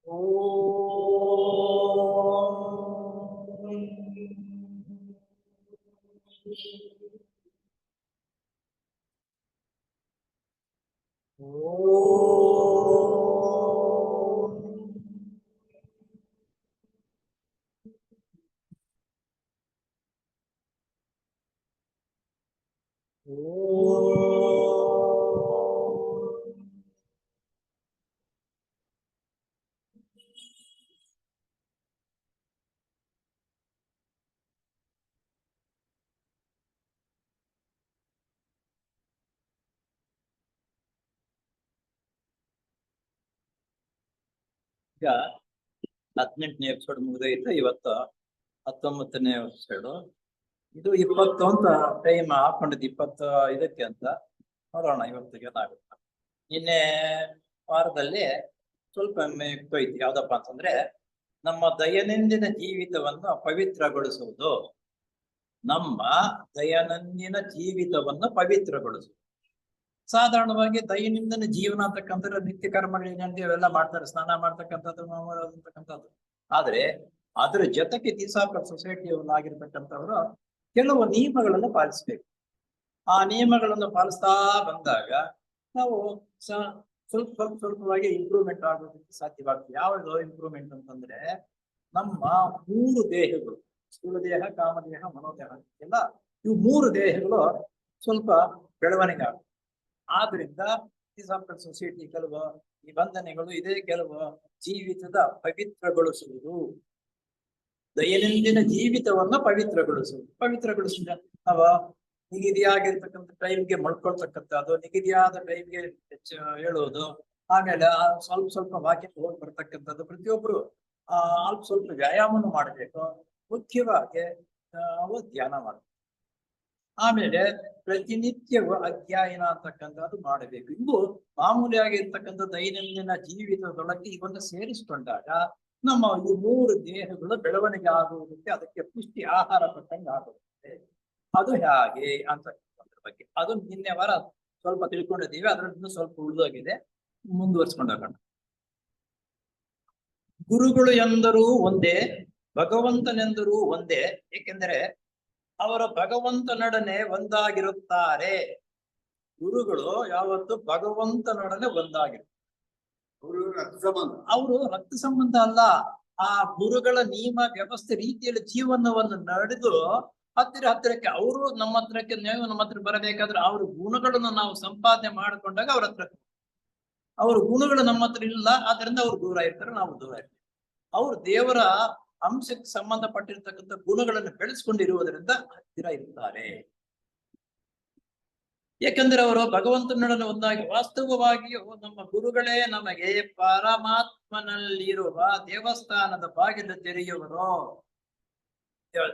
ಈಗ 18ನೇ ಎಪಿಸೋಡ್ ಮುಗಿದೈತೆ. ಇವತ್ತು 19ನೇ ಎಪಿಸೋಡ್. ಇದು 20 ಅಂತ ಟೈಮ್ ಹಾಕೊಂಡಿದ್ದು, 25ಕ್ಕೆ ಅಂತ. ನೋಡೋಣ ಇವತ್ತಿಗೆ ಏನಾಗುತ್ತೆ. ನಿನ್ನೆ ವಾರದಲ್ಲಿ ಸ್ವಲ್ಪ ಯುಕ್ತ ಐತಿ. ಯಾವ್ದಪ್ಪ ಅಂತಂದ್ರೆ, ನಮ್ಮ ದೈನಂದಿನ ಜೀವಿತವನ್ನು ಪವಿತ್ರಗೊಳಿಸುವುದು. ನಮ್ಮ ದೈನಂದಿನ ಜೀವಿತವನ್ನು ಪವಿತ್ರಗೊಳಿಸುವುದು. ಸಾಧಾರಣವಾಗಿ ದೈನಂದಿನ ಜೀವನ ಅಂತಕ್ಕಂಥದ್ದು ನಿತ್ಯ ಕರ್ಮಗಳೇನಂತ ಅವೆಲ್ಲ ಮಾಡ್ತಾರೆ, ಸ್ನಾನ ಮಾಡ್ತಕ್ಕಂಥದ್ದು ಅಂತಕ್ಕಂಥದ್ದು. ಆದ್ರೆ ಅದರ ಜೊತೆಗೆ ದಿಸಾಕರ್ ಸೊಸೈಟಿಯವನ್ನಾಗಿರ್ತಕ್ಕಂಥವ್ರು ಕೆಲವು ನಿಯಮಗಳನ್ನು ಪಾಲಿಸ್ಬೇಕು. ಆ ನಿಯಮಗಳನ್ನು ಪಾಲಿಸ್ತಾ ಬಂದಾಗ ನಾವು ಸ್ವಲ್ಪವಾಗಿ ಇಂಪ್ರೂವ್ಮೆಂಟ್ ಆಗೋದಕ್ಕೆ ಸಾಧ್ಯವಾಗ್ತದೆ. ಯಾವುದು ಇಂಪ್ರೂವ್ಮೆಂಟ್ ಅಂತಂದ್ರೆ, ನಮ್ಮ 3 ದೇಹಗಳು, ಸ್ಥೂಲ ದೇಹ, ಕಾಮದೇಹ, ಮನೋದೇಹ ಎಲ್ಲ, ಇವು 3 ದೇಹಗಳು ಸ್ವಲ್ಪ ಬೆಳವಣಿಗೆ ಆಗುತ್ತೆ. ಆದ್ರಿಂದ ದಿಸಾಕರ್ ಸೊಸೈಟಿ ಕೆಲವು ನಿಬಂಧನೆಗಳು ಇದೆ. ಕೆಲವು ಜೀವಿತದ ಪವಿತ್ರಗೊಳಿಸುವುದು, ದೈನಂದಿನ ಜೀವಿತವನ್ನ ಪವಿತ್ರಗೊಳಿಸಿದ ಅವ ನಿಗದಿಯಾಗಿರ್ತಕ್ಕಂಥ ಟೈಮ್ಗೆ ಮಳ್ಕೊಳ್ತಕ್ಕಂಥದ್ದು, ನಿಗದಿಯಾದ ಟೈಮ್ಗೆ ಹೇಳುವುದು, ಆಮೇಲೆ ಸ್ವಲ್ಪ ವಾಕಿಂಗ್ ಹೋಗಿ ಬರ್ತಕ್ಕಂಥದ್ದು. ಪ್ರತಿಯೊಬ್ರು ಸ್ವಲ್ಪ ವ್ಯಾಯಾಮವನ್ನು ಮಾಡಬೇಕು. ಮುಖ್ಯವಾಗಿ ನಾವು ಧ್ಯಾನ ಮಾಡಬೇಕು. ಆಮೇಲೆ ಪ್ರತಿನಿತ್ಯವೂ ಅಧ್ಯಯನ ಅಂತಕ್ಕಂಥದ್ದು ಮಾಡಬೇಕು. ಇವು ಮಾಮೂಲಿಯಾಗಿರ್ತಕ್ಕಂಥ ದೈನಂದಿನ ಜೀವಿತದೊಳಗೆ ಇವನ್ನ ಸೇರಿಸಿಕೊಂಡಾಗ ನಮ್ಮ ಈ 3 ದೇಹಗಳು ಬೆಳವಣಿಗೆ ಆಗುವುದಕ್ಕೆ, ಅದಕ್ಕೆ ಪುಷ್ಟಿ ಆಹಾರ ಕೊಟ್ಟಂಗೆ ಆಗುತ್ತೆ. ಅದು ಹೇಗೆ ಅಂತಕ್ಕಂಥದ್ರ ಬಗ್ಗೆ ಅದು ನಿನ್ನೆ ವಾರ ಸ್ವಲ್ಪ ತಿಳ್ಕೊಂಡಿದ್ದೀವಿ. ಅದರಿಂದ ಸ್ವಲ್ಪ ಉಳಿದೋಗಿದೆ, ಮುಂದುವರ್ಸ್ಕೊಂಡು ಹೋಗೋಣ. ಗುರುಗಳು ಎಂದರೂ ಒಂದೇ, ಭಗವಂತನೆಂದರೂ ಒಂದೇ. ಏಕೆಂದರೆ ಅವರ ಭಗವಂತನೊಡನೆ ಒಂದಾಗಿರುತ್ತಾರೆ. ಗುರುಗಳು ಯಾವತ್ತು ಭಗವಂತನೊಡನೆ ಒಂದಾಗಿರುತ್ತಾರೆ. ಅವರು ರಕ್ತ ಸಂಬಂಧ ಅಲ್ಲ. ಆ ಗುರುಗಳ ನಿಯಮ ವ್ಯವಸ್ಥೆ ರೀತಿಯಲ್ಲಿ ಜೀವನವನ್ನು ನಡೆದು ಹತ್ತಿರಕ್ಕೆ ಅವರು ನಮ್ಮ ಹತ್ರಕ್ಕೆ, ನೀವು ನಮ್ಮ ಹತ್ರ ಬರಬೇಕಾದ್ರೆ ಅವ್ರ ಗುಣಗಳನ್ನು ನಾವು ಸಂಪಾದನೆ ಮಾಡಿಕೊಂಡಾಗ ಅವ್ರ ಹತ್ರ. ಅವ್ರ ಗುಣಗಳು ನಮ್ಮ ಹತ್ರ ಇಲ್ಲ, ಆದ್ರಿಂದ ಅವ್ರು ದೂರ ಇರ್ತಾರೆ, ನಾವು ದೂರ ಇರ್ತೀವಿ. ಅವ್ರು ದೇವರ ಅಂಶಕ್ಕೆ ಸಂಬಂಧಪಟ್ಟಿರ್ತಕ್ಕಂಥ ಗುಣಗಳನ್ನು ಬೆಳೆಸ್ಕೊಂಡಿರುವುದರಿಂದ ಹತ್ತಿರ ಇರ್ತಾರೆ. ಯಾಕಂದ್ರೆ ಅವರು ಭಗವಂತನೊಡನೆ ಒಂದಾಗಿ, ವಾಸ್ತವವಾಗಿಯೂ ನಮ್ಮ ಗುರುಗಳೇ ನಮಗೆ ಪರಮಾತ್ಮನಲ್ಲಿರುವ ದೇವಸ್ಥಾನದ ಬಾಗಿಲು ತೆರೆಯುವರು.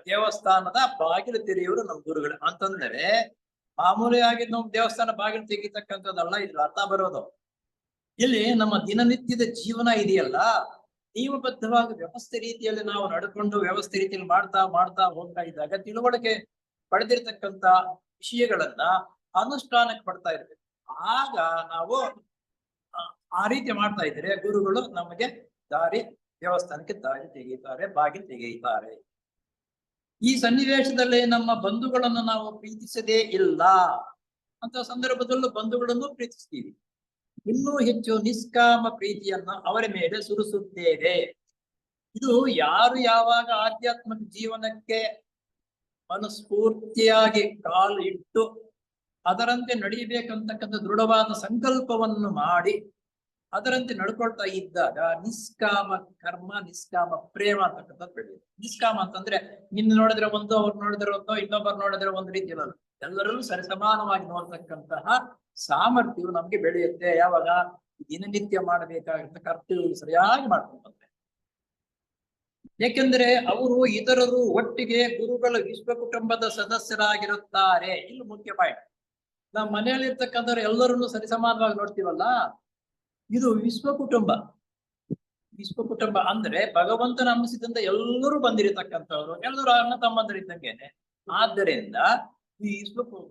ದೇವಸ್ಥಾನದ ಬಾಗಿಲು ತೆರೆಯುವರು ನಮ್ಮ ಗುರುಗಳು. ಅಂತಂದ್ರೆ ಮಾಮೂಲಿಯಾಗಿ ನಾವು ದೇವಸ್ಥಾನ ಬಾಗಿಲು ತೆಗಿತಕ್ಕಂಥದ್ದಲ್ಲ ಇಲ್ಲಿ ಅರ್ಥ ಬರೋದು. ಇಲ್ಲಿ ನಮ್ಮ ದಿನನಿತ್ಯದ ಜೀವನ ಇದೆಯಲ್ಲ, ನಿಯಮಬದ್ಧವಾಗಿ ವ್ಯವಸ್ಥೆ ರೀತಿಯಲ್ಲಿ ನಾವು ನಡ್ಕೊಂಡು ವ್ಯವಸ್ಥೆ ರೀತಿಯಲ್ಲಿ ಮಾಡ್ತಾ ಹೋಗ್ತಾ ಇದ್ದಾಗ ತಿಳುವಳಿಕೆ ಪಡೆದಿರ್ತಕ್ಕಂಥ ವಿಷಯಗಳನ್ನ ಅನುಷ್ಠಾನಕ್ಕೆ ಪಡ್ತಾ ಇರ್ಬೇಕು. ಆಗ ನಾವು ಆ ರೀತಿ ಮಾಡ್ತಾ ಇದ್ರೆ ಗುರುಗಳು ನಮಗೆ ದೇವಸ್ಥಾನಕ್ಕೆ ದಾರಿ ತೆಗೆಯುತ್ತಾರೆ, ಬಾಗಿಲು ತೆಗೆಯುತ್ತಾರೆ. ಈ ಸನ್ನಿವೇಶದಲ್ಲಿ ನಮ್ಮ ಬಂಧುಗಳನ್ನು ನಾವು ಪ್ರೀತಿಸದೇ ಇಲ್ಲ ಅಂತ ಸಂದರ್ಭದಲ್ಲೂ ಬಂಧುಗಳನ್ನು ಪ್ರೀತಿಸ್ತೀವಿ. ಇನ್ನೂ ಹೆಚ್ಚು ನಿಷ್ಕಾಮ ಪ್ರೀತಿಯನ್ನು ಅವರ ಮೇಲೆ ಸುರಿಸುತ್ತೇವೆ. ಇದು ಯಾರು ಯಾವಾಗ ಆಧ್ಯಾತ್ಮಿಕ ಜೀವನಕ್ಕೆ ಮನಸ್ಫೂರ್ತಿಯಾಗಿ ಕಾಲು ಇಟ್ಟು ಅದರಂತೆ ನಡೀಬೇಕಂತಕ್ಕಂಥ ದೃಢವಾದ ಸಂಕಲ್ಪವನ್ನು ಮಾಡಿ ಅದರಂತೆ ನಡ್ಕೊಳ್ತಾ ಇದ್ದಾಗ ನಿಷ್ಕಾಮ ಕರ್ಮ, ನಿಷ್ಕಾಮ ಪ್ರೇಮ ಅಂತಕ್ಕಂಥದ್ದು ಬೆಳೆಯುತ್ತೆ. ನಿಷ್ಕಾಮ ಅಂತಂದ್ರೆ ನಿನ್ನ ನೋಡಿದ್ರೆ ಒಂದು, ಅವ್ರು ನೋಡಿದ್ರೆ ಒಂದು, ಇನ್ನೊಬ್ಬರು ನೋಡಿದ್ರೆ ಒಂದು ರೀತಿ ಇರಲ್ಲ. ಎಲ್ಲರಲ್ಲೂ ಸರಿಸಮಾನವಾಗಿ ನೋಡ್ತಕ್ಕಂತಹ ಸಾಮರ್ಥ್ಯವು ನಮ್ಗೆ ಬೆಳೆಯುತ್ತೆ. ಯಾವಾಗ ದಿನನಿತ್ಯ ಮಾಡಬೇಕಾಗಿರ್ತ ಕರ್ತವ್ಯಗಳು ಸರಿಯಾಗಿ ಮಾಡ್ಕೊಂಡು ಬಂದ್ರೆ. ಯಾಕೆಂದ್ರೆ ಅವರು ಇತರರು ಒಟ್ಟಿಗೆ ಗುರುಗಳ ವಿಶ್ವ ಕುಟುಂಬದ ಸದಸ್ಯರಾಗಿರುತ್ತಾರೆ. ಇಲ್ಲಿ ಮುಖ್ಯ ಪಾಯಿಂಟ್. ನಾವು ಮನೆಯಲ್ಲಿ ಇರ್ತಕ್ಕಂಥವ್ರು ಎಲ್ಲರನ್ನು ಸರಿಸಮಾನವಾಗಿ ನೋಡ್ತೀವಲ್ಲ, ಇದು ವಿಶ್ವ ಕುಟುಂಬ. ವಿಶ್ವ ಕುಟುಂಬ ಅಂದ್ರೆ ಭಗವಂತನ ಅಂಶದಿಂದ ಎಲ್ಲರೂ ಬಂದಿರತಕ್ಕಂಥವ್ರು, ಎಲ್ಲರೂ ಅಣ್ಣ ತಮ್ಮಂದರಿದ್ದಂಗೆನೆ. ಆದ್ದರಿಂದ ಈ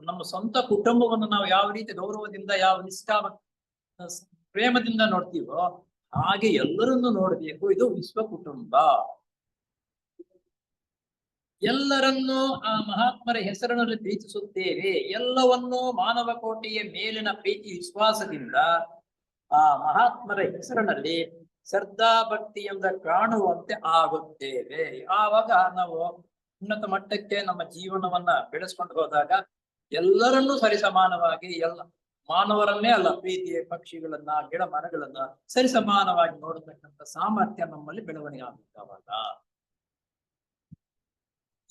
ನಮ್ಮ ಸ್ವಂತ ಕುಟುಂಬವನ್ನು ನಾವು ಯಾವ ರೀತಿ ಗೌರವದಿಂದ, ಯಾವ ನಿಷ್ಕಾಮ ಪ್ರೇಮದಿಂದ ನೋಡ್ತೀವೋ ಹಾಗೆ ಎಲ್ಲರನ್ನು ನೋಡಬೇಕು. ಇದು ವಿಶ್ವ ಕುಟುಂಬ. ಎಲ್ಲರನ್ನೂ ಆ ಮಹಾತ್ಮರ ಹೆಸರಿನಲ್ಲಿ ಪ್ರೀತಿಸುತ್ತೇವೆ. ಎಲ್ಲವನ್ನೂ ಮಾನವ ಕೋಟಿಯ ಮೇಲಿನ ಪ್ರೀತಿ ವಿಶ್ವಾಸದಿಂದ ಆ ಮಹಾತ್ಮರ ಹೆಸರಿನಲ್ಲಿ ಶ್ರದ್ಧಾ ಭಕ್ತಿಯಿಂದ ಕಾಣುವಂತೆ ಆಗುತ್ತೇವೆ. ಆವಾಗ ನಾವು ಉನ್ನತ ಮಟ್ಟಕ್ಕೆ ನಮ್ಮ ಜೀವನವನ್ನ ಬೆಳೆಸ್ಕೊಂಡು ಹೋದಾಗ ಎಲ್ಲರನ್ನೂ ಸರಿಸಮಾನವಾಗಿ, ಎಲ್ಲ ಮಾನವರನ್ನೇ ಅಲ್ಲ, ಪ್ರೀತಿ ಪಕ್ಷಿಗಳನ್ನ, ಗಿಡ ಮರಗಳನ್ನ ಸರಿಸಮಾನವಾಗಿ ನೋಡತಕ್ಕಂಥ ಸಾಮರ್ಥ್ಯ ನಮ್ಮಲ್ಲಿ ಬೆಳವಣಿಗೆ ಆಗುತ್ತಾವಾಗ.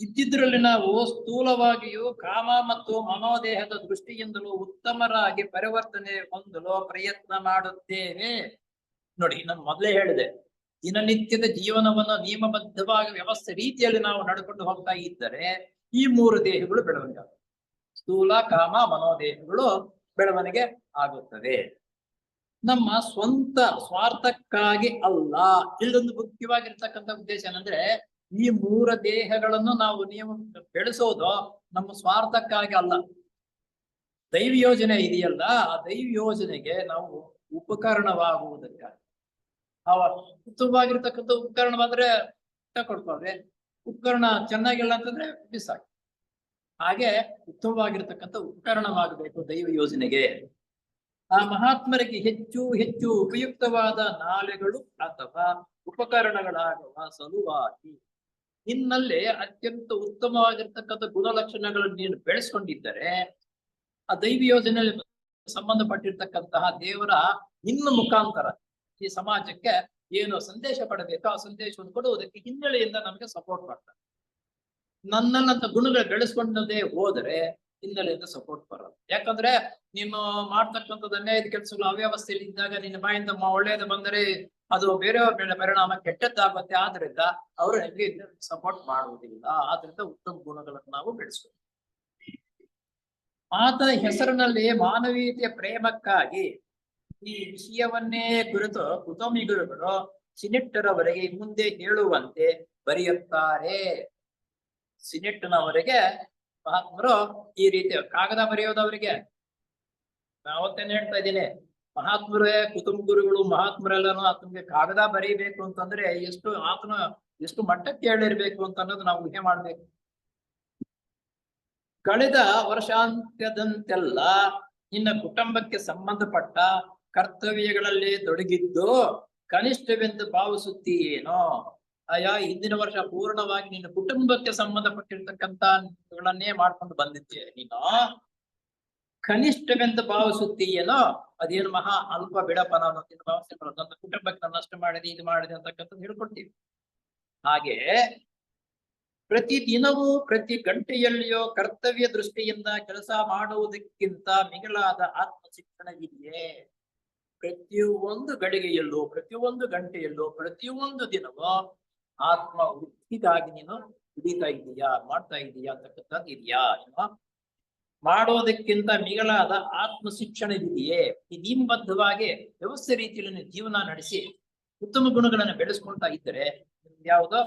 ಇದ್ದಿದ್ರಲ್ಲಿ ನಾವು ಸ್ಥೂಲವಾಗಿಯೂ ಕಾಮ ಮತ್ತು ಮನೋದೇಹದ ದೃಷ್ಟಿಯಿಂದಲೂ ಉತ್ತಮರಾಗಿ ಪರಿವರ್ತನೆ ಹೊಂದಲು ಪ್ರಯತ್ನ ಮಾಡುತ್ತೇವೆ. ನೋಡಿ, ನಾನು ಮೊದಲೇ ಹೇಳಿದೆ, ದಿನನಿತ್ಯದ ಜೀವನವನ್ನು ನಿಯಮಬದ್ಧವಾಗಿ ವ್ಯವಸ್ಥೆ ರೀತಿಯಲ್ಲಿ ನಾವು ನಡ್ಕೊಂಡು ಹೋಗ್ತಾ ಇದ್ದರೆ ಈ 3 ದೇಹಗಳು ಬೆಳವಣಿಗೆ ಆಗುತ್ತೆ. ಸ್ಥೂಲ, ಕಾಮ, ಮನೋದೇಹಗಳು ಬೆಳವಣಿಗೆ ಆಗುತ್ತದೆ. ನಮ್ಮ ಸ್ವಂತ ಸ್ವಾರ್ಥಕ್ಕಾಗಿ ಅಲ್ಲ. ಇಲ್ಲೊಂದು ಮುಖ್ಯವಾಗಿರ್ತಕ್ಕಂಥ ಉದ್ದೇಶ ಏನಂದ್ರೆ, ಈ 3 ದೇಹಗಳನ್ನು ನಾವು ನಿಯಮ ಬೆಳೆಸೋದು ನಮ್ಮ ಸ್ವಾರ್ಥಕ್ಕಾಗಿ ಅಲ್ಲ. ದೈವ ಯೋಜನೆ ಇದೆಯಲ್ಲ, ಆ ದೈವ ಯೋಜನೆಗೆ ನಾವು ಉಪಕರಣವಾಗುವುದಕ್ಕಾಗಿ. ಉತ್ತಮವಾಗಿರ್ತಕ್ಕಂಥ ಉಪಕರಣ ಬಂದ್ರೆ ಕೊಡ್ತಾರೆ, ಉಪಕರಣ ಚೆನ್ನಾಗಿಲ್ಲ ಅಂತಂದ್ರೆ ಬಿಸಾಕಿ. ಹಾಗೆ ಉತ್ತಮವಾಗಿರ್ತಕ್ಕಂಥ ಉಪಕರಣವಾಗಬೇಕು ದೈವ ಯೋಜನೆಗೆ. ಆ ಮಹಾತ್ಮರಿಗೆ ಹೆಚ್ಚು ಹೆಚ್ಚು ಉಪಯುಕ್ತವಾದ ನಾಲೆಗಳು ಅಥವಾ ಉಪಕರಣಗಳಾಗುವ ಸಲುವಾಗಿ ನಿನ್ನಲ್ಲಿ ಅತ್ಯಂತ ಉತ್ತಮವಾಗಿರ್ತಕ್ಕಂಥ ಗುಣಲಕ್ಷಣಗಳನ್ನು ನೀನು ಬೆಳೆಸ್ಕೊಂಡಿದ್ದರೆ ಆ ದೈವ ಯೋಜನೆಯಲ್ಲಿ ಸಂಬಂಧಪಟ್ಟಿರ್ತಕ್ಕಂತಹ ದೇವರ ನಿನ್ನ ಮುಖಾಂತರ ಈ ಸಮಾಜಕ್ಕೆ ಏನು ಸಂದೇಶ ಪಡಬೇಕು ಆ ಸಂದೇಶವನ್ನು ಕೊಡುವುದಕ್ಕೆ ಹಿನ್ನೆಲೆಯಿಂದ ನಮಗೆ ಸಪೋರ್ಟ್ ಮಾಡ್ತಾರೆ. ನನ್ನನ್ನಂತ ಗುಣಗಳು ಬೆಳೆಸ್ಕೊಂಡದೇ ಹೋದರೆ ಹಿನ್ನೆಲೆಯಿಂದ ಸಪೋರ್ಟ್ ಬರಲ್ಲ. ಯಾಕಂದ್ರೆ ನೀನು ಮಾಡ್ತಕ್ಕಂಥದ್ದು ಅನ್ಯಾಯದ ಕೆಲಸಗಳು ಅವ್ಯವಸ್ಥೆಯಲ್ಲಿ ಇದ್ದಾಗ ನಿನ್ನ ಬಾಯಿಂದ ಒಳ್ಳೆಯದು ಬಂದರೆ ಅದು ಬೇರೆಯವ್ರ ಮೇಲೆ ಪರಿಣಾಮ ಕೆಟ್ಟದ್ದಾಗುತ್ತೆ. ಆದ್ರಿಂದ ಅವರು ನಿಮಗೆ ಸಪೋರ್ಟ್ ಮಾಡುವುದಿಲ್ಲ. ಆದ್ರಿಂದ ಉತ್ತಮ ಗುಣಗಳನ್ನು ನಾವು ಬೆಳೆಸ್ಬೇಕು. ಆತನ ಹೆಸರಿನಲ್ಲಿ ಮಾನವೀಯತೆಯ ಪ್ರೇಮಕ್ಕಾಗಿ ಈ ವಿಷಯವನ್ನೇ ಕುರಿತು ಕುತುಂಬಿಗರುಗಳು ಸಿನೆಟ್ಟರವರೆಗೆ ಮುಂದೆ ಹೇಳುವಂತೆ ಬರೆಯುತ್ತಾರೆ. ಸಿನೆಟ್ನವರೆಗೆ ಮಹಾತ್ಮರು ಈ ರೀತಿ ಕಾಗದ ಬರೆಯೋದವರಿಗೆ ನಾವತ್ತೇನೆ ಹೇಳ್ತಾ ಇದ್ದೀನಿ, ಮಹಾತ್ಮರೇ ಕುಟುಂಬ ಗುರುಗಳು ಮಹಾತ್ಮರೆಲ್ಲರೂ ಆತನಿಗೆ ಕಾಗದ ಬರೀಬೇಕು ಅಂತಂದ್ರೆ ಆತನ ಎಷ್ಟು ಮಟ್ಟಕ್ಕೆ ಹೇಳಿರ್ಬೇಕು ಅಂತ ಅನ್ನೋದು ನಾವು ಊಹೆ ಮಾಡ್ಬೇಕು. ಕಳೆದ ವರ್ಷಾಂತ್ಯದಂತೆಲ್ಲ ನಿನ್ನ ಕುಟುಂಬಕ್ಕೆ ಸಂಬಂಧಪಟ್ಟ ಕರ್ತವ್ಯಗಳಲ್ಲಿ ತೊಡಗಿದ್ದು ಕನಿಷ್ಠವೆಂದು ಭಾವಿಸುತ್ತೀಯೇನೋ? ಹಿಂದಿನ ವರ್ಷ ಪೂರ್ಣವಾಗಿ ನಿನ್ನ ಕುಟುಂಬಕ್ಕೆ ಸಂಬಂಧಪಟ್ಟಿರ್ತಕ್ಕಂಥಗಳನ್ನೇ ಮಾಡ್ಕೊಂಡು ಬಂದಿದ್ದೀಯ ನೀನು. ಕನಿಷ್ಠವೆಂದು ಭಾವಿಸುತ್ತೀಯೇನೋ? ಅದೇನು ಮಹಾ ಅಲ್ಪ ಬಿಡಪ್ಪ, ನಾನು ಭಾವಿಸಿ ನನ್ನ ಕುಟುಂಬಕ್ಕೆ ನನ್ನಷ್ಟು ಮಾಡಿದೆ, ಇದು ಮಾಡಿದೆ ಅಂತಕ್ಕಂಥದ್ದು ಹೇಳ್ಕೊಡ್ತೀವಿ. ಹಾಗೆ ಪ್ರತಿ ದಿನವೂ ಪ್ರತಿ ಗಂಟೆಯಲ್ಲಿಯೋ ಕರ್ತವ್ಯ ದೃಷ್ಟಿಯಿಂದ ಕೆಲಸ ಮಾಡುವುದಕ್ಕಿಂತ ಮಿಗಿಲಾದ ಆತ್ಮ ಶಿಕ್ಷಣವಿದೆಯೇ? ಪ್ರತಿಯೊಂದು ಗಳಿಗೆಯಲ್ಲೂ, ಪ್ರತಿಯೊಂದು ಗಂಟೆಯಲ್ಲೂ, ಪ್ರತಿಯೊಂದು ದಿನವೂ ಆತ್ಮ ವೃದ್ಧಿಗಾಗಿ ನೀನು ದುಡಿತಾ ಇದೀಯಾ, ಮಾಡ್ತಾ ಇದೀಯಾ ಅಂತಕ್ಕಂಥದ್ದು ಇದೆಯಾ? ಮಾಡೋದಕ್ಕಿಂತ ಮಿಗಿಲಾದ ಆತ್ಮ ಶಿಕ್ಷಣವಿದೆಯೇ? ಈ ನಿಯಮಬದ್ಧವಾಗಿ ವ್ಯವಸ್ಥೆ ರೀತಿಯಲ್ಲಿ ನೀವು ಜೀವನ ನಡೆಸಿ ಉತ್ತಮ ಗುಣಗಳನ್ನು ಬೆಳೆಸ್ಕೊಳ್ತಾ ಇದ್ದರೆ ಯಾವುದೋ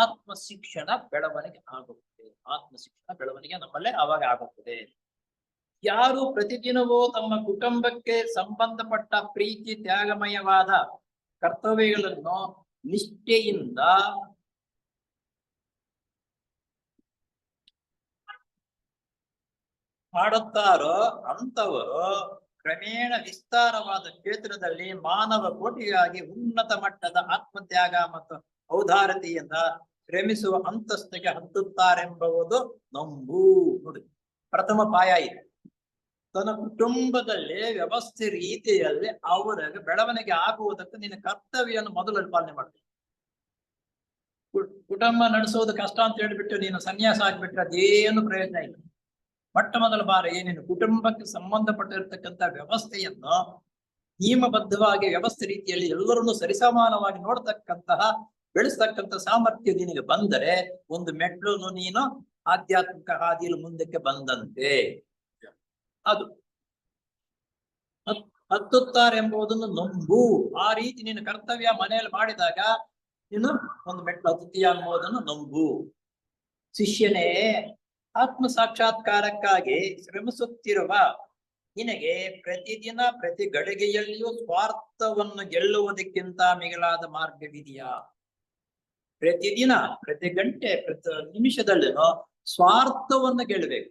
ಆತ್ಮ ಶಿಕ್ಷಣ ಬೆಳವಣಿಗೆ ಆಗುತ್ತದೆ. ಆತ್ಮ ಶಿಕ್ಷಣ ಬೆಳವಣಿಗೆ ನಮ್ಮಲ್ಲೇ ಅವಾಗ ಆಗುತ್ತದೆ. ಯಾರು ಪ್ರತಿದಿನವೂ ತಮ್ಮ ಕುಟುಂಬಕ್ಕೆ ಸಂಬಂಧಪಟ್ಟ ಪ್ರೀತಿ ತ್ಯಾಗಮಯವಾದ ಕರ್ತವ್ಯಗಳನ್ನು ನಿಷ್ಠೆಯಿಂದ ಮಾಡುತ್ತಾರೋ ಅಂತವರು ಕ್ರಮೇಣ ವಿಸ್ತಾರವಾದ ಕ್ಷೇತ್ರದಲ್ಲಿ ಮಾನವ ಕೋಟಿಗಾಗಿ ಉನ್ನತ ಮಟ್ಟದ ಆತ್ಮತ್ಯಾಗ ಮತ್ತು ಔದಾರತೆಯಿಂದ ಶ್ರಮಿಸುವ ಅಂತಸ್ತಿಗೆ ಹತ್ತುತ್ತಾರೆಂಬುದು ನಂಬು. ನೋಡಿ, ಪ್ರಥಮ ಪಾಯ ಇದೆ. ತನ್ನ ಕುಟುಂಬದಲ್ಲಿ ವ್ಯವಸ್ಥೆ ರೀತಿಯಲ್ಲಿ ಅವರಿಗೆ ಬೆಳವಣಿಗೆ ಆಗುವುದಕ್ಕೆ ನಿನ್ನ ಕರ್ತವ್ಯವನ್ನು ಮೊದಲಲ್ಲಿ ಪಾಲನೆ ಮಾಡ್ಬೇಕು. ಕುಟುಂಬ ನಡೆಸೋದು ಕಷ್ಟ ಅಂತ ಹೇಳ್ಬಿಟ್ಟು ನೀನು ಸನ್ಯಾಸ ಆಗ್ಬಿಟ್ರೆ ಅದೇನು ಪ್ರಯೋಜನ ಇಲ್ಲ. ಮೊಟ್ಟ ಮೊದಲ ಬಾರಿ ನೀನು ಕುಟುಂಬಕ್ಕೆ ಸಂಬಂಧಪಟ್ಟಿರ್ತಕ್ಕಂಥ ವ್ಯವಸ್ಥೆಯನ್ನು ನಿಯಮಬದ್ಧವಾಗಿ ವ್ಯವಸ್ಥೆ ರೀತಿಯಲ್ಲಿ ಎಲ್ಲರನ್ನೂ ಸರಿಸಮಾನವಾಗಿ ನೋಡ್ತಕ್ಕಂತಹ ಬೆಳೆಸ್ತಕ್ಕಂಥ ಸಾಮರ್ಥ್ಯ ನಿನಗೆ ಬಂದರೆ ಒಂದು ಮೆಟ್ಲು ನೀನು ಆಧ್ಯಾತ್ಮಿಕ ಹಾದಿಯಲ್ಲಿ ಮುಂದಕ್ಕೆ ಬಂದಂತೆ. ಅದು ಹತ್ತುತ್ತಾರೆಂಬುದನ್ನು ನಂಬು. ಆ ರೀತಿ ನೀನು ಕರ್ತವ್ಯ ಮನೆಯಲ್ಲಿ ಮಾಡಿದಾಗ ನೀನು ಒಂದು ಮೆಟ್ಲು ಹತ್ತುತ್ತೀಯ ಅನ್ನೋದನ್ನು ನಂಬು. ಶಿಷ್ಯನೇ, ಆತ್ಮ ಸಾಕ್ಷಾತ್ಕಾರಕ್ಕಾಗಿ ಶ್ರಮಿಸುತ್ತಿರುವ ನಿನಗೆ ಪ್ರತಿದಿನ ಪ್ರತಿ ಗಳಿಗೆಯಲ್ಲಿಯೂ ಸ್ವಾರ್ಥವನ್ನು ಗೆಲ್ಲುವುದಕ್ಕಿಂತ ಮಿಗಿಲಾದ ಮಾರ್ಗವಿದೆಯಾ? ಪ್ರತಿದಿನ ಪ್ರತಿ ಗಂಟೆ ಪ್ರತಿ ನಿಮಿಷದಲ್ಲಿನೂ ಸ್ವಾರ್ಥವನ್ನು ಗೆಲ್ಲಬೇಕು.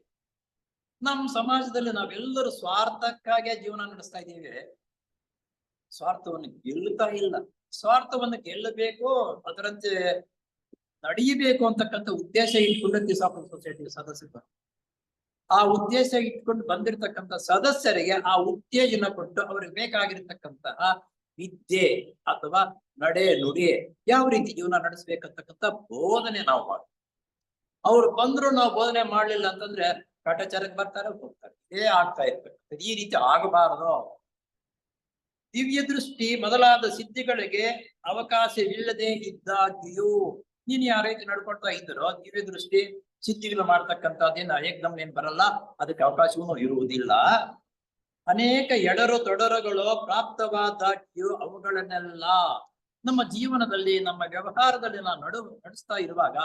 ನಮ್ಮ ಸಮಾಜದಲ್ಲಿ ನಾವೆಲ್ಲರೂ ಸ್ವಾರ್ಥಕ್ಕಾಗಿ ಜೀವನ ನಡೆಸ್ತಾ ಇದ್ದೀವಿ, ಸ್ವಾರ್ಥವನ್ನು ಗೆಲ್ಲುತ್ತಾ ಇಲ್ಲ. ಸ್ವಾರ್ಥವನ್ನು ಗೆಲ್ಲಬೇಕು, ಅದರಂತೆ ನಡೆಯಬೇಕು ಅಂತಕ್ಕಂಥ ಉದ್ದೇಶ ಇಟ್ಕೊಂಡು ದಿಸಾಪುರ ಸೊಸೈಟಿ ಸದಸ್ಯರು, ಆ ಉದ್ದೇಶ ಇಟ್ಕೊಂಡು ಬಂದಿರತಕ್ಕಂಥ ಸದಸ್ಯರಿಗೆ ಆ ಉತ್ತೇಜನ ಕೊಟ್ಟು ಅವ್ರಿಗೆ ಬೇಕಾಗಿರ್ತಕ್ಕಂತಹ ವಿದ್ಯೆ ಅಥವಾ ನಡೆ ನುಡಿ ಯಾವ ರೀತಿ ಜೀವನ ನಡೆಸ್ಬೇಕಂತಕ್ಕಂಥ ಬೋಧನೆ ನಾವು ಮಾಡ್ತೀವಿ. ಅವ್ರು ಬಂದ್ರು ನಾವು ಬೋಧನೆ ಮಾಡ್ಲಿಲ್ಲ ಅಂತಂದ್ರೆ ಕಾಟಾಚಾರಕ್ಕೆ ಬರ್ತಾರೆ, ಹೋಗ್ತಾರೆ. ಇದೇ ಆಗ್ತಾ ಇರ್ಬೇಕು. ಈ ರೀತಿ ಆಗಬಾರದು. ದಿವ್ಯ ದೃಷ್ಟಿ ಮೊದಲಾದ ಸಿದ್ಧಿಗಳಿಗೆ ಅವಕಾಶವಿಲ್ಲದೆ ಇದ್ದಾಗಿಯೂ ನೀನ್ ಯಾವ ರೀತಿ ನಡ್ಕೊಳ್ತಾ ಇದ್ದರೋ ದಿವ್ಯ ದೃಷ್ಟಿ ಸಿದ್ಧಿಗಳು ಮಾಡ್ತಕ್ಕಂಥದ್ದೇನು ಏಕ್ದಮ್ ಏನ್ ಬರಲ್ಲ, ಅದಕ್ಕೆ ಅವಕಾಶವೂ ಇರುವುದಿಲ್ಲ. ಅನೇಕ ಎಡರು ತೊಡರುಗಳು ಪ್ರಾಪ್ತವಾದಾಗ್ಯೂ ಅವುಗಳನ್ನೆಲ್ಲ ನಮ್ಮ ಜೀವನದಲ್ಲಿ ನಮ್ಮ ವ್ಯವಹಾರದಲ್ಲಿ ನಾವು ನಡೆಸ್ತಾ ಇರುವಾಗ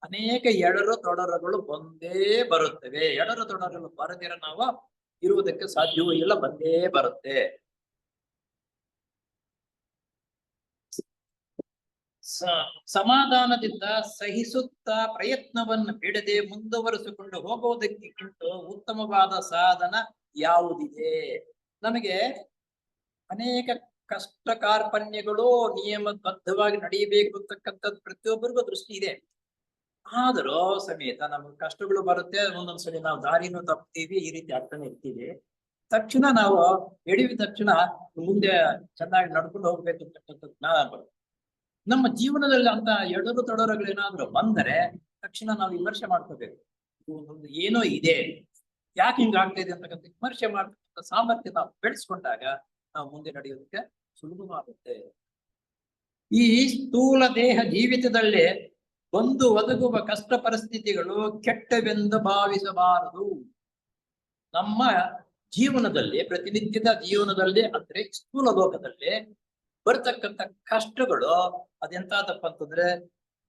ಅನೇಕ ಎಡರು ತೊಡರುಗಳು ಬಂದೇ ಬರುತ್ತವೆ. ಎಡರು ತೊಡರುಗಳು ಬರದಿರ ನಾವು ಇರುವುದಕ್ಕೆ ಸಾಧ್ಯವೂ ಇಲ್ಲ, ಬಂದೇ ಬರುತ್ತೆ. ಸಮಾಧಾನದಿಂದ ಸಹಿಸುತ್ತಾ ಪ್ರಯತ್ನವನ್ನು ಬಿಡದೆ ಮುಂದುವರಿಸಿಕೊಂಡು ಹೋಗುವುದಕ್ಕಿಂತ ಉತ್ತಮವಾದ ಸಾಧನ ಯಾವುದಿದೆ? ನಮಗೆ ಅನೇಕ ಕಷ್ಟ ಕಾರ್ಪಣ್ಯಗಳು ನಿಯಮಬದ್ಧವಾಗಿ ನಡೆಯಬೇಕು ಅಂತಕ್ಕಂಥದ್ದು ಪ್ರತಿಯೊಬ್ಬರಿಗೂ ದೃಷ್ಟಿ ಇದೆ. ಆದರೂ ಸಮೇತ ನಮ್ಗೆ ಕಷ್ಟಗಳು ಬರುತ್ತೆ, ಒಂದೊಂದ್ಸಲಿ ನಾವು ದಾರಿನೂ ತಪ್ತೀವಿ, ಈ ರೀತಿ ಆಗ್ತಾನೆ ಇರ್ತೀವಿ. ತಕ್ಷಣ ನಾವು ಎಡವಿದ ತಕ್ಷಣ ಮುಂದೆ ಚೆನ್ನಾಗಿ ನಡ್ಕೊಂಡು ಹೋಗ್ಬೇಕು ಅಂತಕ್ಕಂಥದ್ದು ಜ್ಞಾನ ಬರುತ್ತೆ. ನಮ್ಮ ಜೀವನದಲ್ಲಿ ಅಂತ ಎಡರು ತೊಡರುಗಳೇನಾದ್ರೂ ಬಂದರೆ ತಕ್ಷಣ ನಾವು ವಿಮರ್ಶೆ ಮಾಡ್ಕೋಬೇಕು. ಒಂದು ಏನೋ ಇದೆ, ಯಾಕೆ ಹಿಂಗಾಗ್ತಾ ಇದೆ ಅಂತಕ್ಕಂಥ ವಿಮರ್ಶೆ ಮಾಡ್ತಕ್ಕಂಥ ಸಾಮರ್ಥ್ಯ ನಾವು ಬೆಳೆಸ್ಕೊಂಡಾಗ ನಾವು ಮುಂದೆ ನಡೆಯೋದಕ್ಕೆ ಸುಲಭವಾಗುತ್ತೆ. ಈ ಸ್ಥೂಲ ದೇಹ ಜೀವಿತದಲ್ಲಿ ಬಂದು ಒದಗುವ ಕಷ್ಟ ಪರಿಸ್ಥಿತಿಗಳು ಕೆಟ್ಟವೆಂದು ಭಾವಿಸಬಾರದು. ನಮ್ಮ ಜೀವನದಲ್ಲಿ, ಪ್ರತಿನಿತ್ಯದ ಜೀವನದಲ್ಲಿ ಅಂದ್ರೆ ಸ್ಥೂಲ ಲೋಕದಲ್ಲಿ ಬರ್ತಕ್ಕಂಥ ಕಷ್ಟಗಳು ಅದೆಂತಾದಪ್ಪ ಅಂತಂದ್ರೆ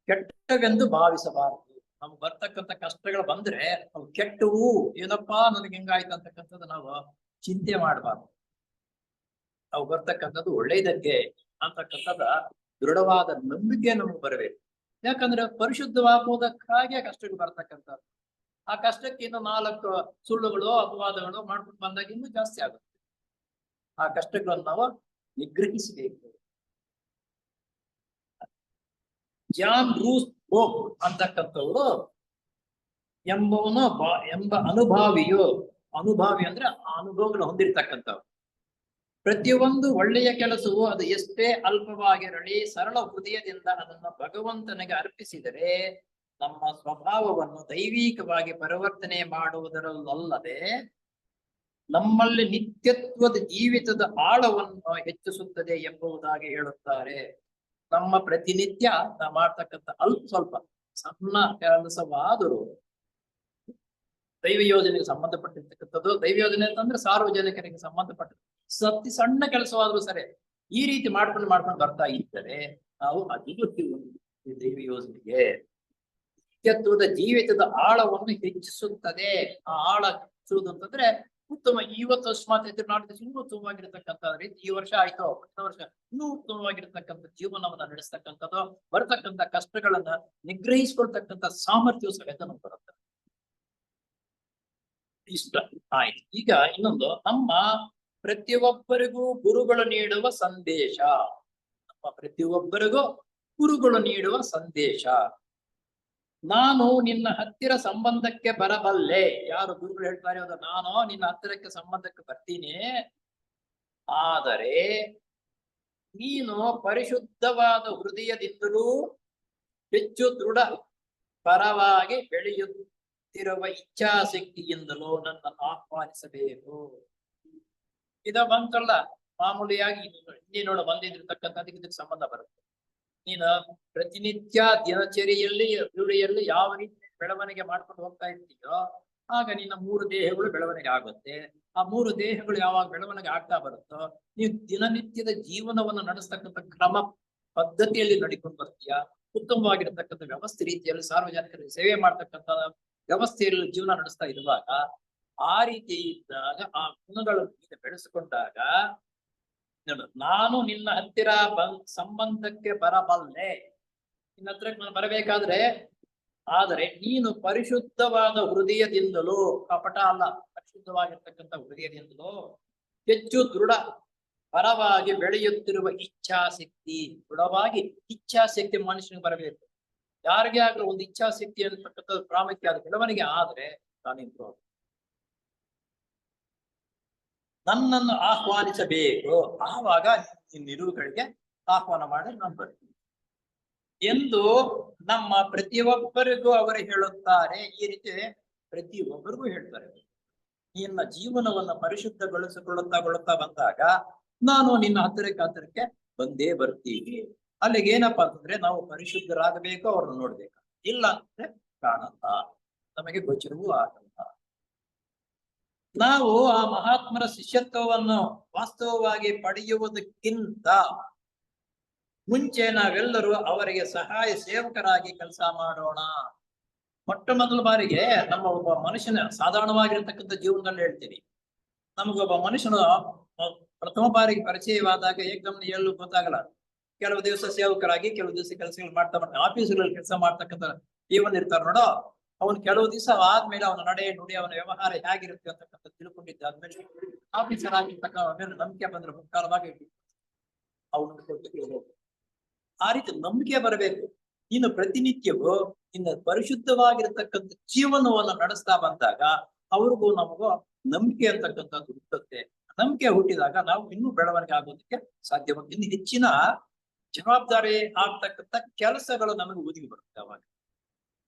ಕೆಟ್ಟವೆಂದು ಭಾವಿಸಬಾರದು. ನಮ್ಗೆ ಬರ್ತಕ್ಕಂಥ ಕಷ್ಟಗಳು ಬಂದ್ರೆ ಅವು ಕೆಟ್ಟವು, ಏನಪ್ಪಾ ನನಗೆ ಹಿಂಗಾಯ್ತು ಅಂತಕ್ಕಂಥದ್ದು ನಾವು ಚಿಂತೆ ಮಾಡಬಾರ್ದು. ಅವು ಬರ್ತಕ್ಕಂಥದ್ದು ಒಳ್ಳೇದಕ್ಕೆ ಅಂತಕ್ಕಂಥದ ದೃಢವಾದ ನಂಬಿಕೆ ನಮ್ಗೆ ಬರಬೇಕು. ಯಾಕಂದ್ರೆ ಪರಿಶುದ್ಧವಾಗುವುದಕ್ಕಾಗಿ ಕಷ್ಟಗಳು ಬರ್ತಕ್ಕಂಥದ್ದು. ಆ ಕಷ್ಟಕ್ಕೆ ಇನ್ನು 4 ಸುಳ್ಳುಗಳು ಅಪವಾದಗಳು ಮಾಡ್ಕೊಂಡು ಬಂದಾಗ ಇನ್ನೂ ಜಾಸ್ತಿ ಆಗುತ್ತೆ. ಆ ಕಷ್ಟಗಳನ್ನು ನಾವು ನಿಗ್ರಹಿಸಬೇಕು. ಜಾನ್ ರೂಸ್ ಬೋಪ್ ಅಂತಕ್ಕಂಥವ್ರು ಎಂಬ ಅನುಭಾವಿ ಅಂದ್ರೆ ಆ ಅನುಭವಗಳು ಹೊಂದಿರ್ತಕ್ಕಂಥವ್ರು. ಪ್ರತಿಯೊಂದು ಒಳ್ಳೆಯ ಕೆಲಸವು ಅದು ಎಷ್ಟೇ ಅಲ್ಪವಾಗಿರಲಿ ಸರಳ ಹೃದಯದಿಂದ ಅದನ್ನು ಭಗವಂತನಿಗೆ ಅರ್ಪಿಸಿದರೆ ನಮ್ಮ ಸ್ವಭಾವವನ್ನು ದೈವಿಕವಾಗಿ ಪರಿವರ್ತನೆ ಮಾಡುವುದರಲ್ಲದೆ ನಮ್ಮಲ್ಲಿ ನಿತ್ಯತ್ವದ ಜೀವಿತದ ಆಳವನ್ನು ಹೆಚ್ಚಿಸುತ್ತದೆ ಎಂಬುದಾಗಿ ಹೇಳುತ್ತಾರೆ. ನಮ್ಮ ಪ್ರತಿನಿತ್ಯ ನಾವು ಮಾಡ್ತಕ್ಕಂಥ ಸ್ವಲ್ಪ ಸಣ್ಣ ಕೆಲಸವಾದರೂ ದೈವ ಯೋಜನೆಗೆ ಸಂಬಂಧಪಟ್ಟಿರ್ತಕ್ಕಂಥದ್ದು. ದೈವ ಯೋಜನೆ ಅಂತಂದ್ರೆ ಸಾರ್ವಜನಿಕರಿಗೆ ಸಂಬಂಧಪಟ್ಟ ಸಣ್ಣ ಕೆಲಸವಾದ್ರೂ ಸರಿ ಈ ರೀತಿ ಮಾಡ್ಕೊಂಡು ಬರ್ತಾ ಇದ್ದರೆ ನಾವು ಅಭಿವೃದ್ಧಿ ದೈವ ಯೋಜನೆಗೆ ನಿತ್ಯತ್ವದ ಜೀವಿತದ ಆಳವನ್ನು ಹೆಚ್ಚಿಸುತ್ತದೆ. ಆ ಆಳ ಹೆಚ್ಚುವುದು ಅಂತಂದ್ರೆ ಉತ್ತಮ, ಇವತ್ತು ಅಕಸ್ಮಾತ್ ನಾಡಿದ ಇನ್ನೂ ಉತ್ತಮವಾಗಿರ್ತಕ್ಕಂಥ ರೀತಿ ಈ ವರ್ಷ ಆಯ್ತು, ವರ್ಷ ಇನ್ನೂ ಉತ್ತಮವಾಗಿರ್ತಕ್ಕಂಥ ಜೀವನವನ್ನ ನಡೆಸ್ತಕ್ಕಂಥದ್ದು, ಬರ್ತಕ್ಕಂಥ ಕಷ್ಟಗಳನ್ನ ನಿಗ್ರಹಿಸ್ಕೊಳ್ತಕ್ಕಂಥ ಸಾಮರ್ಥ್ಯವು ಸಹಿತ ನಮ್ಗೆ ಬರುತ್ತೆ. ಇಷ್ಟ ಆಯ್ತು. ಈಗ ಇನ್ನೊಂದು, ನಮ್ಮ ಪ್ರತಿಯೊಬ್ಬರಿಗೂ ಗುರುಗಳು ನೀಡುವ ಸಂದೇಶ. ನಮ್ಮ ಪ್ರತಿಯೊಬ್ಬರಿಗೂ ಗುರುಗಳು ನೀಡುವ ಸಂದೇಶ. ನಾನು ನಿನ್ನ ಹತ್ತಿರ ಸಂಬಂಧಕ್ಕೆ ಬರಬಲ್ಲೆ. ಯಾರು ಗುರುಗಳು ಹೇಳ್ತಾರೆ ಅದು, ನಾನು ನಿನ್ನ ಹತ್ತಿರಕ್ಕೆ ಸಂಬಂಧಕ್ಕೆ ಬರ್ತೀನಿ, ಆದರೆ ನೀನು ಪರಿಶುದ್ಧವಾದ ಹೃದಯದಿಂದಲೂ ಹೆಚ್ಚು ದೃಢ ಪರವಾಗಿ ಬೆಳೆಯುತ್ತಿರುವ ಇಚ್ಛಾಶಕ್ತಿಯಿಂದಲೂ ನನ್ನ ಆಹ್ವಾನಿಸಬೇಕು. ಇದ ಬಂತಲ್ಲ ಮಾಮೂಲಿಯಾಗಿ ಇನ್ನೇನೋಡ ಬಂದಿದ್ದಿರ್ತಕ್ಕಂಥದಕ್ಕೆ ಇದಕ್ಕೆ ಸಂಬಂಧ ಬರುತ್ತೆ. ನೀನು ಪ್ರತಿನಿತ್ಯ ದಿನಚರಿಯಲ್ಲಿ ರೂಢಿಯಲ್ಲಿ ಯಾವ ರೀತಿ ಬೆಳವಣಿಗೆ ಮಾಡ್ಕೊಂಡು ಹೋಗ್ತಾ ಇರ್ತೀಯೋ ಆಗ ನಿನ್ನ 3 ದೇಹಗಳು ಬೆಳವಣಿಗೆ ಆಗುತ್ತೆ. ಆ 3 ದೇಹಗಳು ಯಾವಾಗ ಬೆಳವಣಿಗೆ ಆಗ್ತಾ ಬರುತ್ತೋ ನೀವು ದಿನನಿತ್ಯದ ಜೀವನವನ್ನು ನಡೆಸ್ತಕ್ಕಂಥ ಕ್ರಮ ಪದ್ಧತಿಯಲ್ಲಿ ನಡಿಕೊಂಡು ಬರ್ತೀಯ. ಉತ್ತಮವಾಗಿರತಕ್ಕಂಥ ವ್ಯವಸ್ಥೆ ರೀತಿಯಲ್ಲಿ ಸಾರ್ವಜನಿಕರಿಗೆ ಸೇವೆ ಮಾಡ್ತಕ್ಕಂಥ ವ್ಯವಸ್ಥೆಯಲ್ಲಿ ಜೀವನ ನಡೆಸ್ತಾ ಇರುವಾಗ ಆ ರೀತಿ ಇದ್ದಾಗ ಆ ಗುಣಗಳನ್ನು ಬೆಳೆಸಿಕೊಂಡಾಗ ನಾನು ನಿನ್ನ ಹತ್ತಿರ ಸಂಬಂಧಕ್ಕೆ ಬರಬಲ್ಲೆ. ನಿನ್ನ ಹತ್ರಕ್ಕೆ ನಾನು ಬರಬೇಕಾದ್ರೆ ಆದರೆ ನೀನು ಪರಿಶುದ್ಧವಾದ ಹೃದಯದಿಂದಲೂ, ಕಪಟ ಅಲ್ಲ, ಪರಿಶುದ್ಧವಾಗಿರ್ತಕ್ಕಂಥ ಹೃದಯದಿಂದಲೂ ಹೆಚ್ಚು ದೃಢ ಪರವಾಗಿ ಬೆಳೆಯುತ್ತಿರುವ ಇಚ್ಛಾಶಕ್ತಿ, ದೃಢವಾಗಿ ಇಚ್ಛಾಶಕ್ತಿ ಮನುಷ್ಯನಿಗೆ ಬರಬೇಕು. ಯಾರಿಗೆ ಆಗ್ಲೂ ಒಂದು ಇಚ್ಛಾಶಕ್ತಿ ಅಂತಕ್ಕಂಥದ್ದು ಪ್ರಾಮುಖ್ಯ ಆದ ಬೆಳವಣಿಗೆ ಆದ್ರೆ ತಾನಿಂದು ನನ್ನನ್ನು ಆಹ್ವಾನಿಸಬೇಕು, ಆವಾಗ ನಿರುಗಳಿಗೆ ಆಹ್ವಾನ ಮಾಡಿ ನಾನು ಬರ್ತೀನಿ ಎಂದು ನಮ್ಮ ಪ್ರತಿಯೊಬ್ಬರಿಗೂ ಅವರು ಹೇಳುತ್ತಾರೆ. ಈ ರೀತಿ ಪ್ರತಿಯೊಬ್ಬರಿಗೂ ಹೇಳ್ತಾರೆ. ನಿನ್ನ ಜೀವನವನ್ನು ಪರಿಶುದ್ಧಗೊಳಿಸಿಕೊಳ್ಳುತ್ತಾ ಬಂದಾಗ ನಾನು ನಿನ್ನ ಹತ್ತಿರಕ್ಕೆ ಬಂದೇ ಬರ್ತೀವಿ. ಅಲ್ಲಿಗೆ ಏನಪ್ಪಾ ಅಂತಂದ್ರೆ ನಾವು ಪರಿಶುದ್ಧರಾಗಬೇಕು, ಅವ್ರನ್ನ ನೋಡ್ಬೇಕು. ಇಲ್ಲ ಅಂದ್ರೆ ಕಾಣಲ್ಲ, ನಮಗೆ ಗೋಚರವೂ ಆಗಲ್ಲ. ನಾವು ಆ ಮಹಾತ್ಮರ ಶಿಷ್ಯತ್ವವನ್ನು ವಾಸ್ತವವಾಗಿ ಪಡೆಯುವುದಕ್ಕಿಂತ ಮುಂಚೆ ನಾವೆಲ್ಲರೂ ಅವರಿಗೆ ಸಹಾಯ ಸೇವಕರಾಗಿ ಕೆಲಸ ಮಾಡೋಣ. ಮೊಟ್ಟ ಮೊದಲ ಬಾರಿಗೆ ನಮ್ಮ ಒಬ್ಬ ಮನುಷ್ಯನ ಸಾಧಾರಣವಾಗಿರ್ತಕ್ಕಂಥ ಜೀವನದಲ್ಲಿ ಹೇಳ್ತೀನಿ, ನಮಗೊಬ್ಬ ಮನುಷ್ಯನು ಪ್ರಥಮ ಬಾರಿಗೆ ಪರಿಚಯವಾದಾಗ ಏಕದಮ್ ಎಲ್ಲೂ ಗೊತ್ತಾಗಲ್ಲ. ಕೆಲವು ದಿವಸ ಸೇವಕರಾಗಿ, ಕೆಲವು ದಿವಸ ಕೆಲಸಗಳು ಮಾಡ್ತಾ ಆಫೀಸ್ಗಳಲ್ಲಿ ಕೆಲಸ ಮಾಡ್ತಕ್ಕಂಥ ಜೀವನ ಇರ್ತಾರೆ ನೋಡೋ, ಅವನು ಕೆಲವು ದಿವಸ ಆದ್ಮೇಲೆ ಅವನ ನಡೆ ನುಡಿ, ಅವನ ವ್ಯವಹಾರ ಹೇಗಿರುತ್ತೆ ಅಂತಕ್ಕಂಥ ತಿಳ್ಕೊಂಡಿದ್ದಾದ್ಮೇಲೆ ಆಫೀಸರ್ ಆಗಿರ್ತಕ್ಕ ನಂಬಿಕೆ ಬಂದ್ರೆ ಮುಕ್ಕಾಲವಾಗಿ ಅವನು ಕೊಟ್ಟು ಆ ರೀತಿ ನಂಬಿಕೆ ಬರಬೇಕು. ಇನ್ನು ಪ್ರತಿನಿತ್ಯವೂ ಇನ್ನು ಪರಿಶುದ್ಧವಾಗಿರ್ತಕ್ಕಂಥ ಜೀವನವನ್ನು ನಡೆಸ್ತಾ ಬಂದಾಗ ಅವ್ರಿಗೂ ನಮಗೂ ನಂಬಿಕೆ ಅಂತಕ್ಕಂಥದ್ದು ಹುಟ್ಟುತ್ತೆ. ನಂಬಿಕೆ ಹುಟ್ಟಿದಾಗ ನಾವು ಇನ್ನೂ ಬೆಳವಣಿಗೆ ಆಗೋದಕ್ಕೆ ಸಾಧ್ಯವಾಗುತ್ತೆ. ಇನ್ನು ಹೆಚ್ಚಿನ ಜವಾಬ್ದಾರಿ ಆಗ್ತಕ್ಕಂಥ ಕೆಲಸಗಳು ನಮಗೆ ಒದಗಿ ಬರುತ್ತೆ. ಅವಾಗ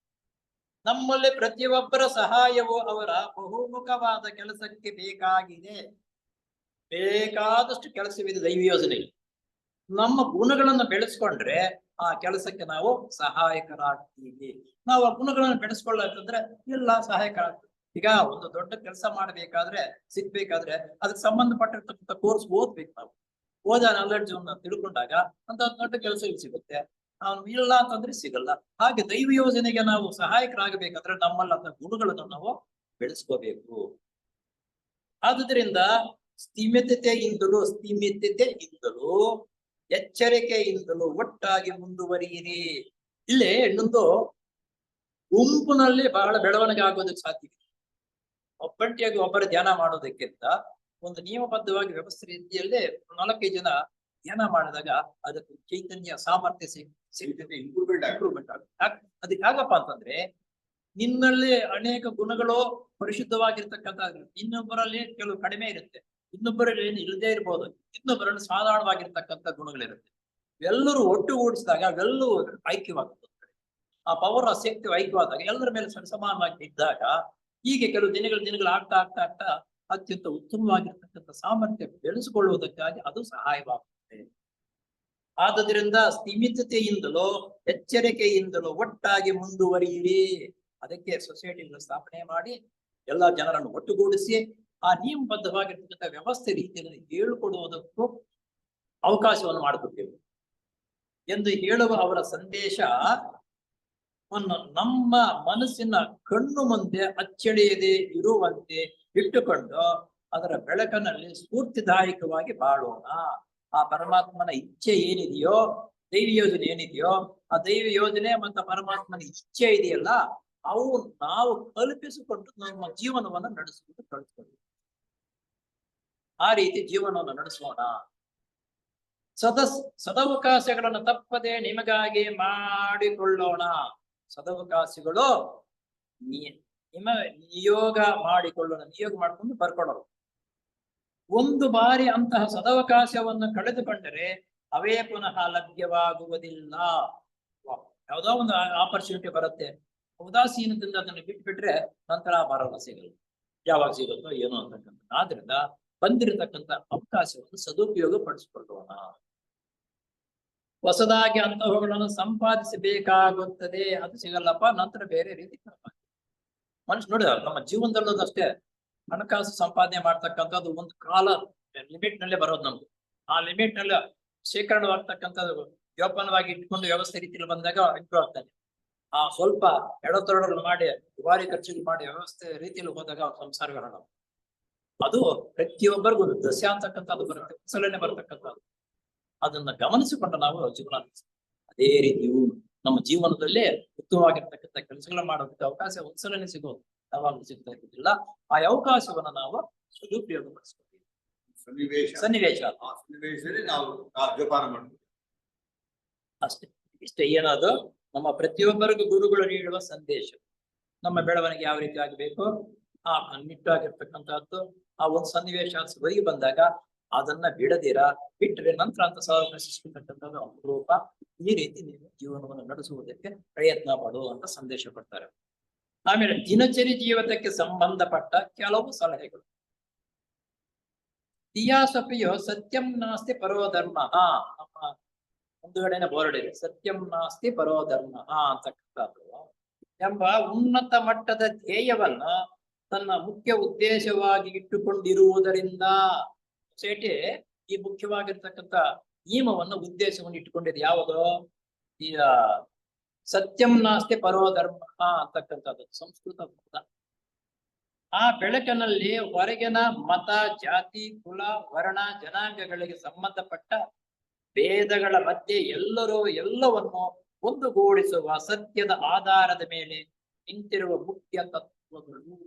ನಮ್ಮಲ್ಲಿ ಪ್ರತಿಯೊಬ್ಬರ ಸಹಾಯವು ಅವರ ಬಹುಮುಖವಾದ ಕೆಲಸಕ್ಕೆ ಬೇಕಾಗಿದೆ. ಬೇಕಾದಷ್ಟು ಕೆಲಸವಿದೆ ದೈವ ಯೋಜನೆ. ನಮ್ಮ ಗುಣಗಳನ್ನು ಬೆಳೆಸ್ಕೊಂಡ್ರೆ ಆ ಕೆಲಸಕ್ಕೆ ನಾವು ಸಹಾಯಕರಾಗ್ತೀವಿ. ನಾವು ಆ ಗುಣಗಳನ್ನು ಬೆಳೆಸ್ಕೊಳ್ಳಂತಂದ್ರೆ ಎಲ್ಲ ಸಹಾಯಕರಾಗ್ತೀವಿ. ಈಗ ಒಂದು ದೊಡ್ಡ ಕೆಲಸ ಮಾಡ್ಬೇಕಾದ್ರೆ, ಸಿಗ್ಬೇಕಾದ್ರೆ ಅದಕ್ಕೆ ಸಂಬಂಧಪಟ್ಟಿರ್ತಕ್ಕಂಥ ಕೋರ್ಸ್ ಓದ್ಬೇಕು. ನಾವು ಓದ ನಾಲೆಡ್ಜ್ ತಿಳ್ಕೊಂಡಾಗ ಅಂತ ದೊಡ್ಡ ಕೆಲಸ ಸಿಗುತ್ತೆ. ಅವನು ಇಲ್ಲ ಅಂತಂದ್ರೆ ಸಿಗಲ್ಲ. ಹಾಗೆ ದೈವ ಯೋಜನೆಗೆ ನಾವು ಸಹಾಯಕರಾಗಬೇಕಾದ್ರೆ ನಮ್ಮಲ್ಲ ಗುಣಗಳನ್ನು ನಾವು ಬೆಳೆಸ್ಕೋಬೇಕು. ಆದುದರಿಂದ ಸ್ಥಿಮಿತತೆಯಿಂದಲೂ ಎಚ್ಚರಿಕೆಯಿಂದಲೂ ಒಟ್ಟಾಗಿ ಮುಂದುವರಿಯಿರಿ. ಇಲ್ಲಿ ಇನ್ನೊಂದು ಗುಂಪಿನಲ್ಲಿ ಬಹಳ ಬೆಳವಣಿಗೆ ಆಗೋದಕ್ಕೆ ಸಾಧ್ಯ. ಒಬ್ಬಂಟಿಯಾಗಿ ಒಬ್ಬರ ಧ್ಯಾನ ಮಾಡೋದಕ್ಕಿಂತ ಒಂದು ನಿಯಮಬದ್ಧವಾಗಿ ವ್ಯವಸ್ಥೆ ರೀತಿಯಲ್ಲೇ 4-5 ಜನ ಧ್ಯಾನ ಮಾಡಿದಾಗ ಅದಕ್ಕೆ ಚೈತನ್ಯ ಸಾಮರ್ಥ್ಯ ಸಿಗ್ತದೆ, ಇಂಪ್ರೂವ್ಮೆಂಟ್ ಆಗುತ್ತೆ. ಅದಕ್ಕೆ ಹೇಗಪ್ಪ ಅಂತಂದ್ರೆ ನಿನ್ನಲ್ಲಿ ಅನೇಕ ಗುಣಗಳು ಪರಿಶುದ್ಧವಾಗಿರ್ತಕ್ಕಂಥ, ಇನ್ನೊಬ್ಬರಲ್ಲಿ ಕೆಲವು ಕಡಿಮೆ ಇರುತ್ತೆ, ಇನ್ನೊಬ್ಬರಲ್ಲಿ ಇಲ್ಲದೆ ಇರ್ಬೋದು, ಇನ್ನೊಬ್ಬರಲ್ಲಿ ಸಾಧಾರಣವಾಗಿರ್ತಕ್ಕಂಥ ಗುಣಗಳಿರುತ್ತೆ. ಎಲ್ಲರೂ ಒಟ್ಟುಗೂಡಿಸಿದಾಗ ಅವೆಲ್ಲವೂ ಐಕ್ಯವಾಗುತ್ತೆ. ಆ ಪವರ್, ಆ ಶಕ್ತಿ ಐಕ್ಯವಾದಾಗ ಎಲ್ಲರ ಮೇಲೆ ಸಮಾನವಾಗಿ ಇದ್ದಾಗ ಹೀಗೆ ಕೆಲವು ದಿನಗಳು ಆಗ್ತಾ ಅತ್ಯಂತ ಉತ್ತಮವಾಗಿರ್ತಕ್ಕಂಥ ಸಾಮರ್ಥ್ಯ ಬೆಳೆಸಿಕೊಳ್ಳುವುದಕ್ಕಾಗಿ ಅದು ಸಹಾಯವಾಗುತ್ತದೆ. ಆದುದರಿಂದ ಸ್ಥಿಮಿತತೆಯಿಂದಲೋ ಎಚ್ಚರಿಕೆಯಿಂದಲೋ ಒಟ್ಟಾಗಿ ಮುಂದುವರಿಯಿರಿ. ಅದಕ್ಕೆ ಸೊಸೈಟಿಗಳನ್ನು ಸ್ಥಾಪನೆ ಮಾಡಿ ಎಲ್ಲಾ ಜನರನ್ನು ಒಟ್ಟುಗೂಡಿಸಿ ಆ ನಿಯಮಬದ್ಧವಾಗಿರ್ತಕ್ಕಂಥ ವ್ಯವಸ್ಥೆ ರೀತಿಯಲ್ಲಿ ಹೇಳಿಕೊಡುವುದಕ್ಕೂ ಅವಕಾಶವನ್ನು ಮಾಡಿಕೊಟ್ಟೆವು ಎಂದು ಹೇಳುವ ಅವರ ಸಂದೇಶ ನಮ್ಮ ಮನಸ್ಸಿನ ಕಣ್ಣು ಮುಂದೆ ಅಚ್ಚಳಿಯದೆ ಇರುವಂತೆ ಇಟ್ಟುಕೊಂಡು ಅದರ ಬೆಳಕಿನಲ್ಲಿ ಸ್ಫೂರ್ತಿದಾಯಕವಾಗಿ ಬಾಳೋಣ. ಆ ಪರಮಾತ್ಮನ ಇಚ್ಛೆ ಏನಿದೆಯೋ, ದೈವ ಯೋಜನೆ ಏನಿದೆಯೋ, ಆ ದೈವ ಯೋಜನೆ ಮತ್ತು ಪರಮಾತ್ಮನ ಇಚ್ಛೆ ಇದೆಯಲ್ಲ, ಅವು ನಾವು ಕಲ್ಪಿಸಿಕೊಂಡು ನಮ್ಮ ಜೀವನವನ್ನು ನಡೆಸುವುದು ಕಲಿತ್ಕೊಳ್ಳಿ. ಆ ರೀತಿ ಜೀವನವನ್ನು ನಡೆಸೋಣ. ಸದವಕಾಶಗಳನ್ನು ತಪ್ಪದೆ ನಿಮಗಾಗಿ ಮಾಡಿಕೊಳ್ಳೋಣ. ಸದವಕಾಶಗಳು ನಿಯೋಗ ಮಾಡ್ಕೊಂಡು ಬರ್ಕೊಳ್ಳೋರು. ಒಂದು ಬಾರಿ ಅಂತಹ ಸದವಕಾಶವನ್ನು ಕಳೆದುಕೊಂಡರೆ ಅವೇ ಪುನಃ ಲಭ್ಯವಾಗುವುದಿಲ್ಲ. ಯಾವುದೋ ಒಂದು ಆಪರ್ಚುನಿಟಿ ಬರುತ್ತೆ, ಉದಾಸೀನದಿಂದ ಅದನ್ನು ಬಿಟ್ಬಿಟ್ರೆ ನಂತರ ಬರಲ್ಲ, ಸಿಗಲ್ಲ. ಯಾವಾಗ ಸಿಗುತ್ತೋ ಏನೋ ಅಂತಕ್ಕಂಥ. ಆದ್ರಿಂದ ಬಂದಿರತಕ್ಕಂಥ ಅವಕಾಶವನ್ನು ಸದುಪಯೋಗ ಪಡಿಸಿಕೊಳ್ಳೋಣ. ಹೊಸದಾಗಿ ಅಂತಹವುಗಳನ್ನು ಸಂಪಾದಿಸಬೇಕಾಗುತ್ತದೆ. ಅದು ಸಿಗಲ್ಲಪ್ಪ, ನಂತರ ಬೇರೆ ರೀತಿ ಮನುಷ್ಯ ನೋಡಿ, ನಮ್ಮ ಜೀವನದಲ್ಲೂ ಅಷ್ಟೇ ಹಣಕಾಸು ಸಂಪಾದನೆ ಮಾಡ್ತಕ್ಕಂಥದ್ದು ಒಂದು ಕಾಲ ಲಿಮಿಟ್ ನಲ್ಲೇ ಬರೋದು. ನಮ್ದು ಆ ಲಿಮಿಟ್ ನಲ್ಲಿ ಶೇಖರಣವಾಗ್ತಕ್ಕಂಥದ್ದು ಜೋಪಾನವಾಗಿ ಇಟ್ಕೊಂಡು ವ್ಯವಸ್ಥೆ ರೀತಿಯಲ್ಲಿ ಬಂದಾಗ ಇಂಪ್ರೂವ್ ಆಗ್ತಾನೆ. ಆ ಸ್ವಲ್ಪ ಎಡತೊಡಗಳು ಮಾಡಿ ದುಬಾರಿ ಖರ್ಚಿಗೆ ಮಾಡಿ ವ್ಯವಸ್ಥೆ ರೀತಿಯಲ್ಲಿ ಹೋದಾಗ ಸಂಸಾರಗಳ ಅದು ಪ್ರತಿಯೊಬ್ಬರಿಗೂ ಒಂದು ದಶೆ ಅಂತಕ್ಕಂಥದ್ದು ಬರುತ್ತೆ, ಕುಸಲನೆ ಬರ್ತಕ್ಕಂಥದ್ದು. ಅದನ್ನ ಗಮನಿಸಿಕೊಂಡು ನಾವು ಜೀವನ ಅದೇ ರೀತಿಯು ನಮ್ಮ ಜೀವನದಲ್ಲಿ ಉತ್ತಮವಾಗಿರ್ತಕ್ಕಂಥ ಕೆಲಸಗಳನ್ನ ಮಾಡೋದಕ್ಕೆ ಅವಕಾಶ ಒಂದ್ಸಲನೆ ಸಿಗೋದು, ಯಾವಾಗಲೂ ಸಿಗ್ತಾ ಇರುವುದಿಲ್ಲ. ಆ ಅವಕಾಶವನ್ನ ನಾವು ಸದುಪಯೋಗ ಪಡಿಸ್ಕೊತೀವಿ. ಸನ್ನಿವೇಶ ನಾವು ಜೋಪಾನ ಮಾಡ್ತೀವಿ ಅಷ್ಟೇ. ಇಷ್ಟೇ ಏನದು ನಮ್ಮ ಪ್ರತಿಯೊಬ್ಬರಿಗೂ ಗುರುಗಳು ನೀಡುವ ಸಂದೇಶ. ನಮ್ಮ ಬೆಳವಣಿಗೆ ಯಾವ ರೀತಿ ಆಗಬೇಕು ಆ ನಿಟ್ಟಾಗಿರ್ತಕ್ಕಂಥದ್ದು. ಆ ಒಂದು ಸನ್ನಿವೇಶ ಒದಗಿ ಬಂದಾಗ ಅದನ್ನ ಬಿಡದಿರ ಬಿಟ್ಟರೆ ನಂತರ ಅಂತ ಪ್ರಶಿಸ್ತಕ್ಕಂಥದ್ದು ಅಪರೂಪ. ಈ ರೀತಿ ನೀವು ಜೀವನವನ್ನು ನಡೆಸುವುದಕ್ಕೆ ಪ್ರಯತ್ನ ಪಡು ಅಂತ ಸಂದೇಶ ಕೊಡ್ತಾರೆ. ಆಮೇಲೆ ದಿನಚರಿ ಜೀವಿತಕ್ಕೆ ಸಂಬಂಧಪಟ್ಟ ಕೆಲವು ಸಲಹೆಗಳು. ತಿಯಾಸಪಿಯೋ ಸತ್ಯಂ ನಾಸ್ತಿ ಪರೋ ಧರ್ಮ. ನಮ್ಮ ಮುಂದುಗಡೆನೆ ಬೋರ್ಡ್ ಇದೆ, ಸತ್ಯಂ ನಾಸ್ತಿ ಪರೋ ಧರ್ಮ ಅಂತಕ್ಕಂಥದ್ದು ಎಂಬ ಉನ್ನತ ಮಟ್ಟದ ಧ್ಯೇಯವನ್ನ ತನ್ನ ಮುಖ್ಯ ಉದ್ದೇಶವಾಗಿ ಇಟ್ಟುಕೊಂಡಿರುವುದರಿಂದ ಸೊಸೈಟಿ ಈ ಮುಖ್ಯವಾಗಿರ್ತಕ್ಕಂಥ ನಿಯಮವನ್ನು ಉದ್ದೇಶವನ್ನು ಇಟ್ಟುಕೊಂಡಿದೆ. ಯಾವುದು? ಈ ಸತ್ಯಂ ನಾಸ್ತಿ ಪರೋ ಧರ್ಮ ಅಂತಕ್ಕಂಥದ್ದು ಸಂಸ್ಕೃತ ಪದ. ಆ ಬೆಳಕಿನಲ್ಲಿ ಹೊರಗಿನ ಮತ, ಜಾತಿ, ಕುಲ, ವರ್ಣ, ಜನಾಂಗಗಳಿಗೆ ಸಂಬಂಧಪಟ್ಟ ಭೇದಗಳ ಮಧ್ಯೆ ಎಲ್ಲವನ್ನು ಒಂದುಗೂಡಿಸುವ ಸತ್ಯದ ಆಧಾರದ ಮೇಲೆ ನಿಂತಿರುವ ಮುಖ್ಯ ತತ್ವಗಳು.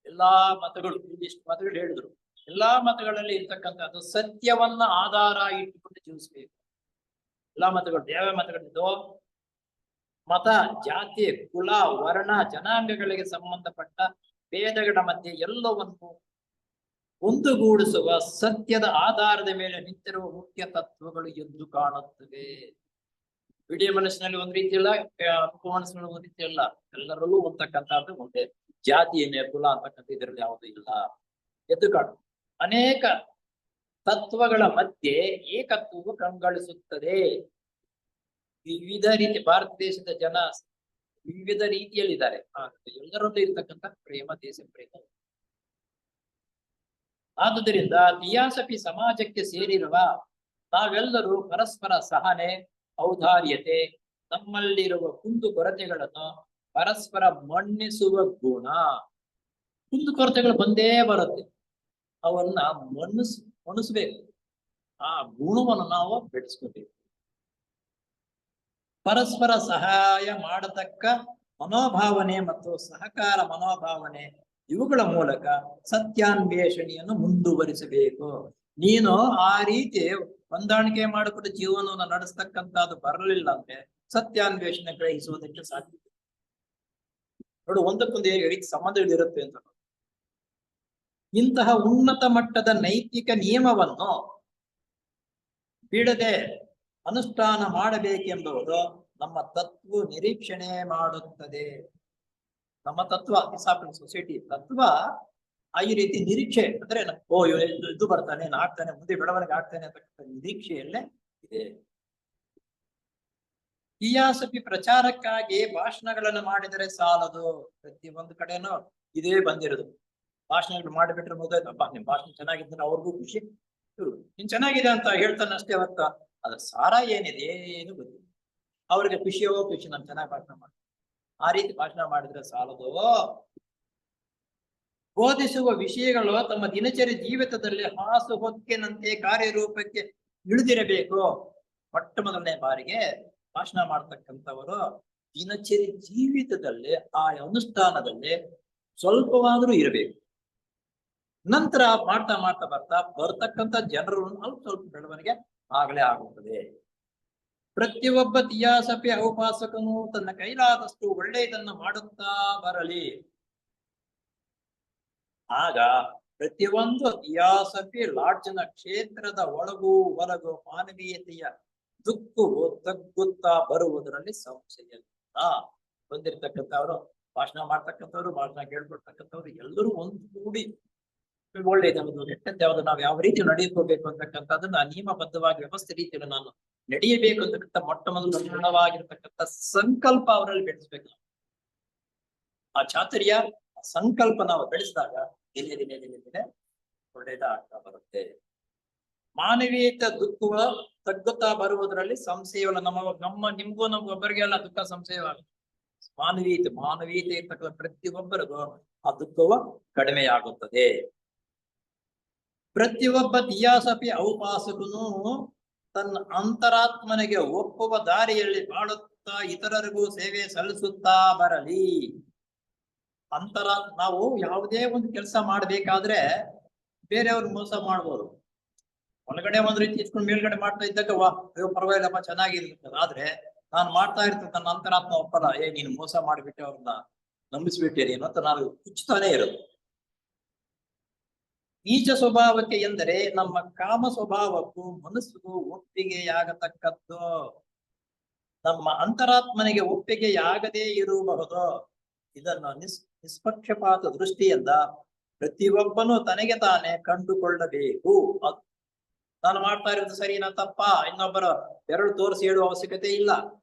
ಎಲ್ಲಾ ಮತಗಳು, ಇಷ್ಟು ಮತಗಳು ಹೇಳಿದ್ರು, ಎಲ್ಲಾ ಮತಗಳಲ್ಲಿ ಇರ್ತಕ್ಕಂಥದ್ದು ಸತ್ಯವನ್ನ ಆಧಾರ ಇಟ್ಟುಕೊಂಡು ಜೀವಿಸ್ಬೇಕು. ಎಲ್ಲಾ ಮತಗಳು ಯಾವ ಮತಗಳಿದ್ದು? ಮತ, ಜಾತಿ, ಕುಲ, ವರ್ಣ, ಜನಾಂಗಗಳಿಗೆ ಸಂಬಂಧಪಟ್ಟ ಭೇದಗಳ ಮಧ್ಯೆ ಎಲ್ಲವನ್ನು ಒಂದುಗೂಡಿಸುವ ಸತ್ಯದ ಆಧಾರದ ಮೇಲೆ ನಿಂತಿರುವ ಮುಖ್ಯ ತತ್ವಗಳು ಎದ್ದು ಕಾಣುತ್ತವೆ. ಇಡೀ ಮನಸ್ಸಿನಲ್ಲಿ ಒಂದ್ ರೀತಿ ಇಲ್ಲ, ಮನಸ್ಸಿನಲ್ಲಿ ಒಂದ್ ರೀತಿ ಇಲ್ಲ, ಎಲ್ಲರಲ್ಲೂ ಅಂತಕ್ಕಂಥದ್ದು ಒಂದೇ. ಜಾತಿಯನ್ನೇ ಕುಲ ಅಂತಕ್ಕಂಥ ಇದರಲ್ಲಿ ಯಾವುದೂ ಇಲ್ಲ, ಎದ್ದು ಕಾಣು. ಅನೇಕ ತತ್ವಗಳ ಮಧ್ಯೆ ಏಕತ್ವವು ಕಂಗೊಳಿಸುತ್ತದೆ. ವಿವಿಧ ರೀತಿ ಭಾರತ ದೇಶದ ಜನ ವಿವಿಧ ರೀತಿಯಲ್ಲಿದ್ದಾರೆ. ಎಲ್ಲರಲ್ಲೂ ಇರ್ತಕ್ಕಂಥ ಪ್ರೇಮ, ದೇಶ ಪ್ರೇಮ. ಆದುದರಿಂದ ಥಿಯಾಸಫಿ ಸಮಾಜಕ್ಕೆ ಸೇರಿರುವ ನಾವೆಲ್ಲರೂ ಪರಸ್ಪರ ಸಹನೆ, ಔದಾರ್ಯತೆ, ನಮ್ಮಲ್ಲಿರುವ ಕುಂದು ಕೊರತೆಗಳನ್ನು ಪರಸ್ಪರ ಮನ್ನಿಸುವ ಗುಣ. ಕುಂದು ಕೊರತೆಗಳು ಬಂದೇ ಬರುತ್ತೆ, ಅವನ್ನ ಮಣಿಸ್ಬೇಕು. ಆ ಗುಣವನ್ನು ನಾವು ಬೆಳೆಸ್ಕೋಬೇಕು. ಪರಸ್ಪರ ಸಹಾಯ ಮಾಡತಕ್ಕ ಮನೋಭಾವನೆ ಮತ್ತು ಸಹಕಾರ ಮನೋಭಾವನೆ, ಇವುಗಳ ಮೂಲಕ ಸತ್ಯಾನ್ವೇಷಣೆಯನ್ನು ಮುಂದುವರಿಸಬೇಕು. ನೀನು ಆ ರೀತಿ ಹೊಂದಾಣಿಕೆ ಮಾಡಿಕೊಂಡು ಜೀವನವನ್ನು ನಡೆಸ್ತಕ್ಕಂಥದ್ದು ಬರಲಿಲ್ಲ ಅಂದ್ರೆ ಸತ್ಯಾನ್ವೇಷಣೆ ಗ್ರಹಿಸುವುದಕ್ಕೆ ಸಾಧ್ಯ. ನೋಡು, ಒಂದಕ್ಕೊಂದು ರೀತಿ ಸಂಬಂಧಗಳಿರುತ್ತೆ ಅಂತ. ಇಂತಹ ಉನ್ನತ ಮಟ್ಟದ ನೈತಿಕ ನಿಯಮವನ್ನು ಬಿಡದೆ ಅನುಷ್ಠಾನ ಮಾಡಬೇಕೆಂಬುದು ನಮ್ಮ ತತ್ವ ನಿರೀಕ್ಷಣೆ ಮಾಡುತ್ತದೆ. ನಮ್ಮ ತತ್ವ, ಡಿಸಾಪಿಲ್ ಸೊಸೈಟಿ ತತ್ವ ಈ ರೀತಿ ನಿರೀಕ್ಷೆ ಅಂದ್ರೆ ಇದು ಬರ್ತಾನೆ, ಆಗ್ತಾನೆ, ಮುಂದೆ ಬೆಳವಣಿಗೆ ಆಗ್ತಾನೆ ಅಂತಕ್ಕಂಥ ನಿರೀಕ್ಷೆಯಲ್ಲೇ ಇದೆ. ಥಿಯಾಸಫಿ ಪ್ರಚಾರಕ್ಕಾಗಿ ಭಾಷಣಗಳನ್ನು ಮಾಡಿದರೆ ಸಾಲದು. ಪ್ರತಿಯೊಂದು ಕಡೆನೂ ಇದೇ ಬಂದಿರೋದು. ಭಾಷಣಗಳು ಮಾಡಿಬಿಟ್ರೆ ಮುಗಿದಪ್ಪ, ನಿಮ್ ಭಾಷಣ ಚೆನ್ನಾಗಿದ್ರೆ ಅವ್ರಿಗೂ ಖುಷಿ, ನೀನ್ ಚೆನ್ನಾಗಿದೆ ಅಂತ ಹೇಳ್ತಾನೆ ಅಷ್ಟೇ ಹೊತ್ತ ಅದ್ರ ಸಾರ ಏನಿದೆ ಏನು ಗೊತ್ತಿಲ್ಲ. ಅವ್ರಿಗೆ ಖುಷಿಯೋ ಖುಷಿ, ನಾನು ಚೆನ್ನಾಗಿ ಭಾಷಣ ಮಾಡಿ. ಆ ರೀತಿ ಭಾಷಣ ಮಾಡಿದ್ರೆ ಸಾಲದು. ಬೋಧಿಸುವ ವಿಷಯಗಳು ತಮ್ಮ ದಿನಚರಿ ಜೀವಿತದಲ್ಲಿ ಹಾಸು ಹೊಕ್ಕಿನಂತೆ ಕಾರ್ಯರೂಪಕ್ಕೆ ಇಳಿದಿರಬೇಕು. ಮೊಟ್ಟ ಮೊದಲನೇ ಬಾರಿಗೆ ಭಾಷಣ ಮಾಡ್ತಕ್ಕಂಥವರು ದಿನಚರಿ ಜೀವಿತದಲ್ಲಿ ಆ ಅನುಷ್ಠಾನದಲ್ಲಿ ಸ್ವಲ್ಪವಾದ್ರೂ ಇರಬೇಕು. ನಂತರ ಮಾಡ್ತಾ ಮಾಡ್ತಾ ಬರ್ತಕ್ಕಂಥ ಜನರು ಅಲ್ಪ ಸ್ವಲ್ಪ ಬೆಳವಣಿಗೆ ಆಗಲೇ ಆಗುತ್ತದೆ. ಪ್ರತಿಯೊಬ್ಬ ಥಿಯಾಸಫಿ ಔಪಾಸಕನು ತನ್ನ ಕೈಲಾದಷ್ಟು ಒಳ್ಳೆಯದನ್ನು ಮಾಡುತ್ತಾ ಬರಲಿ. ಆಗ ಪ್ರತಿಯೊಂದು ಥಿಯಾಸಫಿ ಲಾಡ್ಜ್ನ ಕ್ಷೇತ್ರದ ಒಳಗೂ ಹೊರಗೂ ಮಾನವೀಯತೆಯ ದುಃಖವು ತಗ್ಗುತ್ತಾ ಬರುವುದರಲ್ಲಿ ಸಂಶಯ ಬಂದಿರ್ತಕ್ಕಂಥವ್ರು, ಭಾಷಣ ಮಾಡ್ತಕ್ಕಂಥವ್ರು, ಭಾಷಣ ಕೇಳ್ಕೊಡ್ತಕ್ಕಂಥವ್ರು ಎಲ್ಲರೂ ಒಂದು ಕೂಡಿ ಒಳ್ಳೇದು ಕೆಟ್ಟದ್ದು ಯಾವ್ದು, ನಾವು ಯಾವ ರೀತಿ ನಡೆಯಕೋಬೇಕು ಅಂತಕ್ಕಂಥದ್ದನ್ನ ನಿಯಮಬದ್ಧವಾಗಿ ವ್ಯವಸ್ಥೆ ರೀತಿಯಲ್ಲಿ ನಾನು ನಡೆಯಬೇಕು ಅಂತಕ್ಕಂಥ ಮೊಟ್ಟ ಮೊದಲು ದೃಢವಾಗಿರ್ತಕ್ಕಂಥ ಸಂಕಲ್ಪ ಅವರಲ್ಲಿ ಬೆಳೆಸ್ಬೇಕು. ಆ ಚಾತುರ್ಯ, ಆ ಸಂಕಲ್ಪ ನಾವು ಬೆಳೆಸಿದಾಗ ದಿನೇ ದಿನೇ ದಿನೇ ದಿನೇ ಒಳ್ಳೇದಾಗ್ತಾ ಬರುತ್ತೆ. ಮಾನವೀಯತೆ ದುಃಖವ ತಗ್ಗುತ್ತಾ ಬರುವುದರಲ್ಲಿ ಸಂಶಯವಲ್ಲ. ನಿಮ್ಗೂ ನಮ್ಗೊಬ್ಬರಿಗೆ ಎಲ್ಲ ದುಃಖ ಸಂಶಯವಾಗುತ್ತೆ. ಮಾನವೀಯತೆ ಇರ್ತಕ್ಕಂಥ ಪ್ರತಿಯೊಬ್ಬರಿಗೂ ಆ ದುಃಖವು ಕಡಿಮೆಯಾಗುತ್ತದೆ. ಪ್ರತಿಯೊಬ್ಬ ತಿಯಾಸಪಿ ಔಪಾಸಕನು ತನ್ನ ಅಂತರಾತ್ಮನಿಗೆ ಒಪ್ಪುವ ದಾರಿಯಲ್ಲಿ ಬಾಳುತ್ತಾ ಇತರರಿಗೂ ಸೇವೆ ಸಲ್ಲಿಸುತ್ತಾ ಬರಲಿ. ನಾವು ಯಾವುದೇ ಒಂದು ಕೆಲಸ ಮಾಡ್ಬೇಕಾದ್ರೆ ಬೇರೆಯವ್ರು ಮೋಸ ಮಾಡ್ಬೋದು. ಒಳಗಡೆ ಒಂದ್ ರೀತಿ ಇಟ್ಕೊಂಡು ಮೇಲ್ಗಡೆ ಮಾಡ್ತಾ ಇದ್ದಾಗ ಅಯ್ಯೋ ಪರವಾಗಿಲ್ಲಪ್ಪ ಚೆನ್ನಾಗಿರ್ತದೆ. ಆದ್ರೆ ನಾನು ಮಾಡ್ತಾ ಇರ್ತದೆ ನನ್ನ ಅಂತರಾತ್ಮ ಒಪ್ಪಲ್ಲ, ನೀನು ಮೋಸ ಮಾಡಿಬಿಟ್ಟೆ, ಅವ್ರನ್ನ ನಂಬಿಸ್ಬಿಟ್ಟೇರಿ ಅಂತ ನಾನು ಹುಚ್ಚುತ್ತಾನೆ ಇರೋದು. ನೀಚ ಸ್ವಭಾವಕ್ಕೆ ಎಂದರೆ ನಮ್ಮ ಕಾಮ ಸ್ವಭಾವಕ್ಕೂ ಮನಸ್ಸಿಗೂ ಒಪ್ಪಿಗೆಯಾಗತಕ್ಕದ್ದು. ನಮ್ಮ ಅಂತರಾತ್ಮನಿಗೆ ಒಪ್ಪಿಗೆಯಾಗದೇ ಇರಬಹುದು. ಇದನ್ನು ನಿಷ್ಪಕ್ಷಪಾತ ದೃಷ್ಟಿಯಿಂದ ಪ್ರತಿಯೊಬ್ಬನು ತನಗೆ ತಾನೇ ಕಂಡುಕೊಳ್ಳಬೇಕು. ನಾನು ಮಾಡ್ತಾ ಇರೋದು ಸರಿನಾ ತಪ್ಪಾ ಇನ್ನೊಬ್ಬರ ಬೆರಳು ತೋರಿಸಿ ಹೇಳುವ ಅವಶ್ಯಕತೆ ಇಲ್ಲ.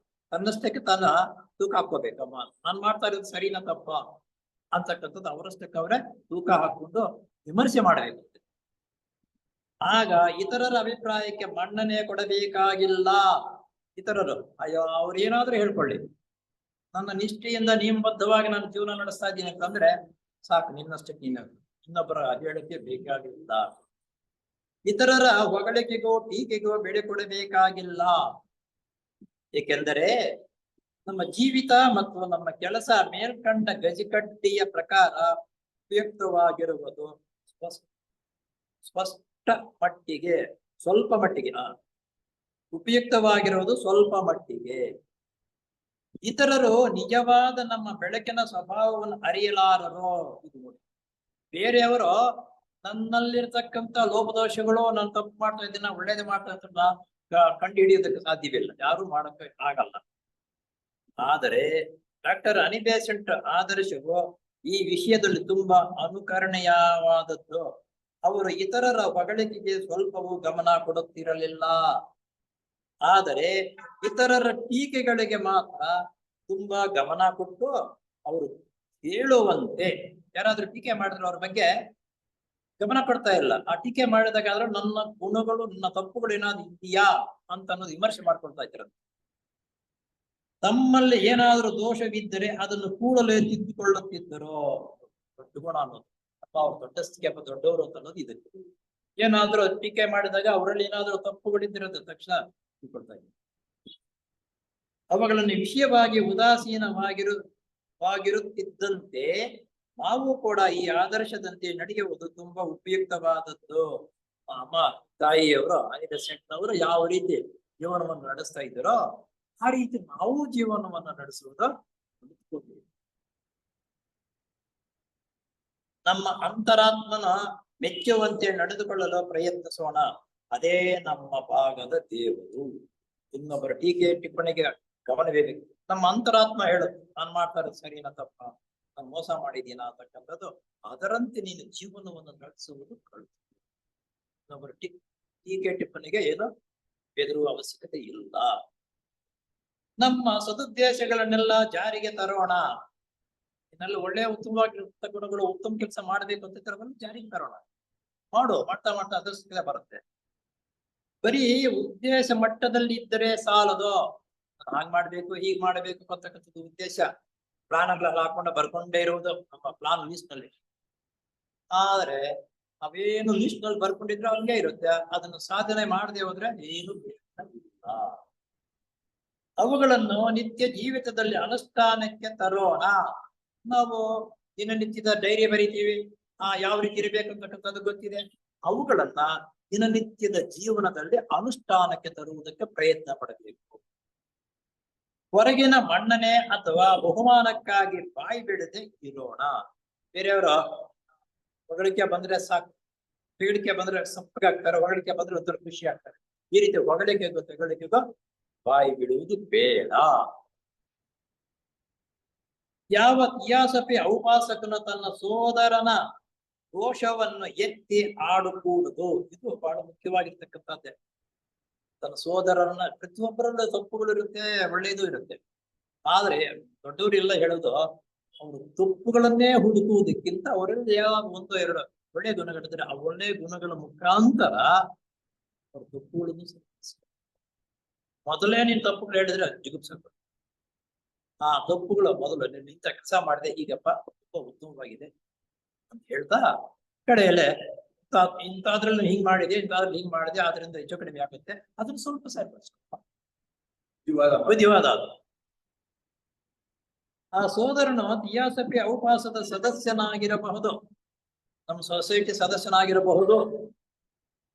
ತನ್ನಷ್ಟಕ್ಕೆ ತನ್ನ ತೂಕ ಹಾಕೋಬೇಕಮ್ಮ. ನಾನ್ ಮಾಡ್ತಾ ಇರೋದು ಸರಿನಾ ತಪ್ಪಾ ಅಂತಕ್ಕಂಥದ್ದು ಅವರಷ್ಟಕ್ಕೆ ಅವರೇ ತೂಕ ಹಾಕೊಂಡು ವಿಮರ್ಶೆ ಮಾಡಬೇಕು. ಆಗ ಇತರರ ಅಭಿಪ್ರಾಯಕ್ಕೆ ಮನ್ನಣೆ ಕೊಡಬೇಕಾಗಿಲ್ಲ. ಇತರರು ಅಯ್ಯೋ ಅವ್ರು ಏನಾದ್ರೂ ಹೇಳ್ಕೊಳ್ಳಿ, ನನ್ನ ನಿಷ್ಠೆಯಿಂದ ನಿಯಮಬದ್ಧವಾಗಿ ನಾನು ಜೀವನ ನಡೆಸ್ತಾ ಇದ್ದೀನಿ ಅಂತಂದ್ರೆ ಸಾಕು, ನಿನ್ನಷ್ಟಕ್ಕೆ ನೀನು ಇನ್ನೊಬ್ಬರ ಹೇಳಿಕೆ ಬೇಕಾಗಿಲ್ಲ. ಇತರರ ಹೊಗಳಿಕೆಗೋ ಟೀಕೆಗೋ ಬೆಲೆ ಕೊಡಬೇಕಾಗಿಲ್ಲ. ಏಕೆಂದರೆ ನಮ್ಮ ಜೀವಿತ ಮತ್ತು ನಮ್ಮ ಕೆಲಸ ಮೇಲ್ಕಂಡ ಗಜಿಕಟ್ಟಿಯ ಪ್ರಕಾರ ಉಪಯುಕ್ತವಾಗಿರುವುದು ಸ್ವಲ್ಪ ಮಟ್ಟಿಗೆ ಉಪಯುಕ್ತವಾಗಿರುವುದು ಸ್ವಲ್ಪ ಮಟ್ಟಿಗೆ. ಇತರರು ನಿಜವಾದ ನಮ್ಮ ಬೆಳಕಿನ ಸ್ವಭಾವವನ್ನು ಅರಿಯಲಾರರು. ಇದು ನೋಡಿ, ಬೇರೆಯವರು ನನ್ನಲ್ಲಿರ್ತಕ್ಕಂಥ ಲೋಪದೋಷಗಳು, ನಾನು ತಪ್ಪು ಮಾಡ್ತಾ ಇದ್ದೀನ ಒಳ್ಳೇದು ಮಾಡ್ತಾ ಇದ್ದೀನ ಕಂಡು ಹಿಡಿಯೋದಕ್ಕೆ ಸಾಧ್ಯವಿಲ್ಲ, ಯಾರು ಮಾಡಕ್ಕೆ ಆಗಲ್ಲ. ಆದರೆ ಡಾಕ್ಟರ್ ಅನಿ ಬೆಸೆಂಟ್ ಆದರ್ಶವು ಈ ವಿಷಯದಲ್ಲಿ ತುಂಬಾ ಅನುಕರಣೀಯವಾದದ್ದು. ಅವರು ಇತರರ ಹೊಗಳಿಕೆಗೆ ಸ್ವಲ್ಪವೂ ಗಮನ ಕೊಡುತ್ತಿರಲಿಲ್ಲ, ಆದರೆ ಇತರರ ಟೀಕೆಗಳಿಗೆ ಮಾತ್ರ ತುಂಬಾ ಗಮನ ಕೊಟ್ಟು ಅವರು ಹೇಳುವಂತೆ. ಯಾರಾದ್ರೂ ಟೀಕೆ ಮಾಡಿದ್ರೆ ಅವ್ರ ಬಗ್ಗೆ ಗಮನ ಕೊಡ್ತಾ ಇಲ್ಲ. ಆ ಟೀಕೆ ಮಾಡಿದಾಗಾದ್ರೂ ನನ್ನ ಗುಣಗಳು, ನನ್ನ ತಪ್ಪುಗಳು ಏನಾದ್ರು ಇದೆಯಾ ಅಂತ ಅನ್ನೋದು ವಿಮರ್ಶೆ ಮಾಡ್ಕೊಳ್ತಾ ಇದ್ರು. ತಮ್ಮಲ್ಲಿ ಏನಾದ್ರೂ ದೋಷವಿದ್ದರೆ ಅದನ್ನು ಕೂಡಲೇ ತಿದ್ದುಕೊಳ್ಳುತ್ತಿದ್ದರು. ದೊಡ್ಡ ಗುಣ ಅನ್ನೋದು ಅಪ್ಪ, ಅವ್ರು ದೊಡ್ಡಸ್ತಿಗೆ ದೊಡ್ಡವರು ಅಂತ ಅನ್ನೋದು ಇದಕ್ಕೆ. ಏನಾದ್ರೂ ಟೀಕೆ ಮಾಡಿದಾಗ ಅವರಲ್ಲಿ ಏನಾದ್ರೂ ತಪ್ಪುಗಳಿದ್ದಿರೋದು ತಕ್ಷಣ ತಿಳ್ಕೊಳ್ತಾ ಇದ್ರು. ಅವುಗಳನ್ನು ವಿಷಯವಾಗಿ ಉದಾಸೀನವಾಗಿರುತ್ತಿದ್ದಂತೆ ನಾವು ಕೂಡ ಈ ಆದರ್ಶದಂತೆ ನಡೆಯುವುದು ತುಂಬಾ ಉಪಯುಕ್ತವಾದದ್ದು. ಅಮ್ಮ ತಾಯಿಯವರು ಅನಿ ಬೆಸೆಂಟ್ನವರು ಯಾವ ರೀತಿ ಜೀವನವನ್ನು ನಡೆಸ್ತಾ ಇದ್ದಾರೋ ಆ ರೀತಿ ನಾವು ಜೀವನವನ್ನು ನಡೆಸುವುದು ನಮ್ಮ ಅಂತರಾತ್ಮನ ಮೆಚ್ಚುವಂತೆ ನಡೆದುಕೊಳ್ಳಲು ಪ್ರಯತ್ನಿಸೋಣ. ಅದೇ ನಮ್ಮ ಭಾಗದ ದೇವರು. ಇನ್ನೊಬ್ಬರ ಟೀಕೆ ಟಿಪ್ಪಣಿಗೆ ಗಮನಬೇಕು. ನಮ್ಮ ಅಂತರಾತ್ಮ ಹೇಳುದು ನಾನ್ ಮಾಡ್ತಾ ಇರೋದು ಸರಿನಾ ತಪ್ಪ, ನಾನು ಮೋಸ ಮಾಡಿದೀನ ಅಂತಕ್ಕಂಥದ್ದು. ಅದರಂತೆ ನೀನು ಜೀವನವನ್ನು ನಡೆಸುವುದು ಕಲಿತು. ಇನ್ನೊಬ್ಬರ ಟೀಕೆ ಟಿಪ್ಪಣಿಗೆ ಏನು ಬೆದರುವ ಅವಶ್ಯಕತೆ ಇಲ್ಲ. ನಮ್ಮ ಸದುದ್ದೇಶಗಳನ್ನೆಲ್ಲ ಜಾರಿಗೆ ತರೋಣ. ಇನ್ನೆಲ್ಲ ಒಳ್ಳೆಯ ಉತ್ತಮವಾಗಿರುತ್ತ ಗುಣಗಳು, ಉತ್ತಮ ಕೆಲಸ ಮಾಡಬೇಕು ಅಂತ ಜಾರಿಗೆ ತರೋಣ. ಮಾಡ್ತಾ ಅದೃಷ್ಟಕ್ಕೆ ಬರುತ್ತೆ. ಬರೀ ಉದ್ದೇಶ ಮಟ್ಟದಲ್ಲಿ ಇದ್ದರೆ ಸಾಲದು. ಹಾಗ್ ಮಾಡ್ಬೇಕು ಹೀಗ್ ಮಾಡ್ಬೇಕು ಅಂತಕ್ಕಂಥದ್ದು ಉದ್ದೇಶ ಪ್ಲಾನ್ಗಳಲ್ಲಿ ಹಾಕೊಂಡು ಬರ್ಕೊಂಡೇ ಇರುವುದು ನಮ್ಮ ಪ್ಲಾನ್ ಲಿಸ್ಟ್ ನಲ್ಲಿ. ಆದ್ರೆ ಅವೇನು ಲಿಸ್ಟ್ ನಲ್ಲಿ ಬರ್ಕೊಂಡಿದ್ರೆ ಹಂಗೆ ಇರುತ್ತೆ. ಅದನ್ನು ಸಾಧನೆ ಮಾಡದೆ ಹೋದ್ರೆ ಏನು ಇಲ್ಲ. ಅವುಗಳನ್ನು ನಿತ್ಯ ಜೀವಿತದಲ್ಲಿ ಅನುಷ್ಠಾನಕ್ಕೆ ತರೋಣ. ನಾವು ದಿನನಿತ್ಯದ ಡೈರಿ ಬರೀತೀವಿ, ಯಾವ ರೀತಿ ಇರಬೇಕು ಅಂತಕ್ಕಂಥದ್ದು ಗೊತ್ತಿದೆ. ಅವುಗಳನ್ನ ದಿನನಿತ್ಯದ ಜೀವನದಲ್ಲಿ ಅನುಷ್ಠಾನಕ್ಕೆ ತರುವುದಕ್ಕೆ ಪ್ರಯತ್ನ ಪಡಬೇಕು. ಹೊರಗಿನ ಮನ್ನಣೆ ಅಥವಾ ಬಹುಮಾನಕ್ಕಾಗಿ ಬಾಯಿ ಬಿಡದೆ ಇರೋಣ. ಬೇರೆಯವರ ಹೊಗಳಿಕೆ ಬಂದ್ರೆ ಸಾಕು, ಬೇಡಿಕೆ ಬಂದ್ರೆ ಸಪ್ಪಗಾಗ್ತಾರೆ, ಹೊಗಳಿಕೆ ಬಂದ್ರೆ ಒಂಥರ ಖುಷಿ ಆಗ್ತಾರೆ. ಈ ರೀತಿ ಹೊಗಳಿಕೆಗೂ ತೆಗಳಿಕೆಗೂ ಬಾಯಿ ಬಿಡುವುದು ಬೇಡ. ಯಾವ ತಿಯಾಸಪಿ ಔಪಾಸಕನು ತನ್ನ ಸೋದರನ ದೋಷವನ್ನು ಎತ್ತಿ ಆಡುಕೂಡುದು. ಇದು ಬಹಳ ಮುಖ್ಯವಾಗಿರ್ತಕ್ಕಂಥದ್ದೇ. ತನ್ನ ಸೋದರನ ಪ್ರತಿಯೊಬ್ಬರಲ್ಲೂ ತಪ್ಪುಗಳು ಇರುತ್ತೆ, ಒಳ್ಳೆಯದು ಇರುತ್ತೆ. ಆದ್ರೆ ದೊಡ್ಡವರೆಲ್ಲ ಹೇಳೋದು ಅವರು ತಪ್ಪುಗಳನ್ನೇ ಹುಡುಕುವುದಕ್ಕಿಂತ ಅವರಲ್ಲಿ ಯಾವ ಒಂದು ಎರಡು ಒಳ್ಳೆಯ ಗುಣಗಳಿದ್ರೆ ಆ ಒಳ್ಳೆಯ ಗುಣಗಳ ಮುಖಾಂತರ ಅವ್ರ ತಪ್ಪುಗಳನ್ನು ಮೊದಲೇ ನೀನ್ ತಪ್ಪುಗಳು ಹೇಳಿದ್ರೆ ಜಿಗುಪ್ಸಬೇಕು. ಆ ತಪ್ಪುಗಳು ಮೊದಲು ನೀನು ಇಂಥ ಕೆಲಸ ಮಾಡಿದೆ ಈಗಪ್ಪ ತುಂಬಾ ಉತ್ತಮವಾಗಿದೆ ಅಂತ ಹೇಳ್ತಾ ಕಡೆಯಲ್ಲೇ ಇಂಥದ್ರಲ್ಲಿ ಹಿಂಗ್ ಮಾಡಿದೆ ಇಂಥದ್ರಲ್ಲಿ ಹಿಂಗ್ ಮಾಡಿದೆ ಆದ್ರಿಂದ ಹೆಚ್ಚು ಕಡಿಮೆ ಆಗುತ್ತೆ ಅದನ್ನ ಸ್ವಲ್ಪ ಸರಿಪಡಿಸ್ಕೊ ಬುದ್ಧಿವಾದ ಅದು. ಆ ಸೋದರನು ಥಿಯಾಸಫಿ ಔಪಾಸದ ಸದಸ್ಯನಾಗಿರಬಹುದು, ನಮ್ಮ ಸೊಸೈಟಿ ಸದಸ್ಯನಾಗಿರಬಹುದು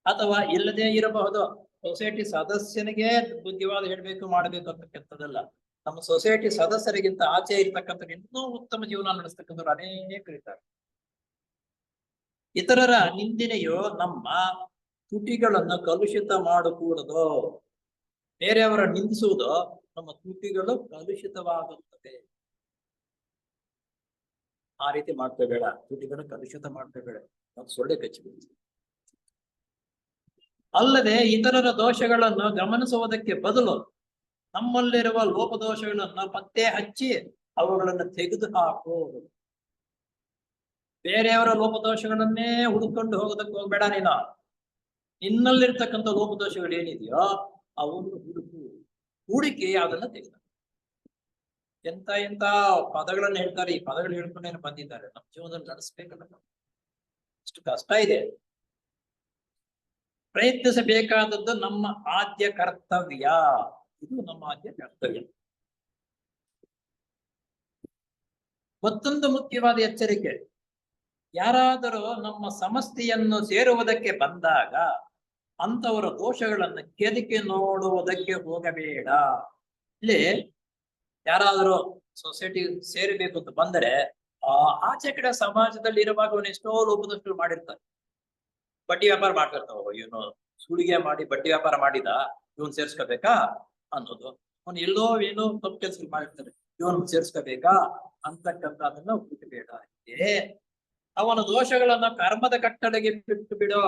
ಅಥವಾ ಇಲ್ಲದೆ ಇರಬಹುದು. ಸೊಸೈಟಿ ಸದಸ್ಯನಿಗೆ ಬುದ್ಧಿವಾದ ಹೇಳ್ಬೇಕು ಮಾಡ್ಬೇಕು ಅಂತಕ್ಕಂಥದ್ದಲ್ಲ. ನಮ್ಮ ಸೊಸೈಟಿ ಸದಸ್ಯರಿಗಿಂತ ಆಚೆ ಇರ್ತಕ್ಕಂಥ ಇನ್ನೂ ಉತ್ತಮ ಜೀವನ ನಡೆಸ್ತಕ್ಕಂಥವ್ರು ಅನೇಕರಿದ್ದಾರೆ. ಇತರರ ನಿಂದನೆಯು ನಮ್ಮ ತುಟಿಗಳನ್ನು ಕಲುಷಿತ ಮಾಡಕೂಡದು. ಬೇರೆಯವರ ನಿಂದಿಸುವುದು ನಮ್ಮ ತುಟಿಗಳು ಕಲುಷಿತವಾಗುತ್ತದೆ. ಆ ರೀತಿ ಮಾಡ್ಕೋಬೇಡ, ತುಟಿಗಳು ಕಲುಷಿತ ಮಾಡ್ಕೋಬೇಡ, ನಾವು ಸೊಳ್ಳೆ ಕಚ್ಚಿಬಿಡ್ತೀವಿ. ಅಲ್ಲದೆ ಇತರರ ದೋಷಗಳನ್ನು ಗಮನಿಸುವುದಕ್ಕೆ ಬದಲು ನಮ್ಮಲ್ಲಿರುವ ಲೋಪದೋಷಗಳನ್ನು ಪತ್ತೆ ಹಚ್ಚಿ ಅವುಗಳನ್ನು ತೆಗೆದು ಹಾಕು. ಬೇರೆಯವರ ಲೋಪದೋಷಗಳನ್ನೇ ಹುಡುಕೊಂಡು ಹೋಗೋದಕ್ಕೆ ಹೋಗ್ಬೇಡ. ನೀನು ನಿನ್ನಲ್ಲಿರ್ತಕ್ಕಂಥ ಲೋಪದೋಷಗಳು ಏನಿದೆಯೋ ಅವನ್ನು ಹುಡುಕಿ ಅದನ್ನ ತೆಗೆದ. ಎಂತ ಪದಗಳನ್ನು ಹೇಳ್ತಾರೆ. ಈ ಪದಗಳು ಹೇಳ್ಕೊಂಡೇನು ಬಂದಿದ್ದಾರೆ. ನಮ್ಮ ಜೀವನದಲ್ಲಿ ನಡೆಸ್ಬೇಕಲ್ಲ, ಇಷ್ಟು ಕಷ್ಟ ಇದೆ. ಪ್ರಯತ್ನಿಸಬೇಕಾದದ್ದು ನಮ್ಮ ಆದ್ಯ ಕರ್ತವ್ಯ. ಇದು ನಮ್ಮ ಆದ್ಯ ಕರ್ತವ್ಯ. ಮತ್ತೊಂದು ಮುಖ್ಯವಾದ ಎಚ್ಚರಿಕೆ, ಯಾರಾದರೂ ನಮ್ಮ ಸಂಸ್ಥೆಯನ್ನು ಸೇರುವುದಕ್ಕೆ ಬಂದಾಗ ಅಂತವರ ದೋಷಗಳನ್ನು ಕೆದಕಿ ನೋಡುವುದಕ್ಕೆ ಹೋಗಬೇಡ. ಇಲ್ಲಿ ಯಾರಾದರೂ ಸೊಸೈಟಿ ಸೇರಬೇಕು ಅಂತ ಬಂದರೆ ಆಚೆ ಕಡೆ ಸಮಾಜದಲ್ಲಿ ಇರುವಾಗ ಅವನು ಎಷ್ಟೋ ಲೋಪದೋಷಗಳು ಮಾಡಿರ್ತಾರೆ. ಬಡ್ಡಿ ವ್ಯಾಪಾರ ಮಾಡ್ತಿರ್ತಾವ, ಇವನು ಸುಳಿಗೆ ಮಾಡಿ ಬಡ್ಡಿ ವ್ಯಾಪಾರ ಮಾಡಿದ, ಇವನ್ ಸೇರ್ಸ್ಕೋಬೇಕಾ ಅನ್ನೋದು. ಅವನು ಎಲ್ಲೋ ಏನೋ ತಪ್ಪು ಕೆಲಸ ಮಾಡಿರ್ತಾರೆ, ಇವನ್ ಸೇರ್ಸ್ಕೋಬೇಕಾ ಅಂತಕ್ಕಂಥದನ್ನ ಬಿಟ್ಟಬೇಡ. ಅವನ ದೋಷಗಳನ್ನ ಕರ್ಮದ ಕಟ್ಟಳೆಗೆ ಬಿಟ್ಟು ಬಿಡೋ.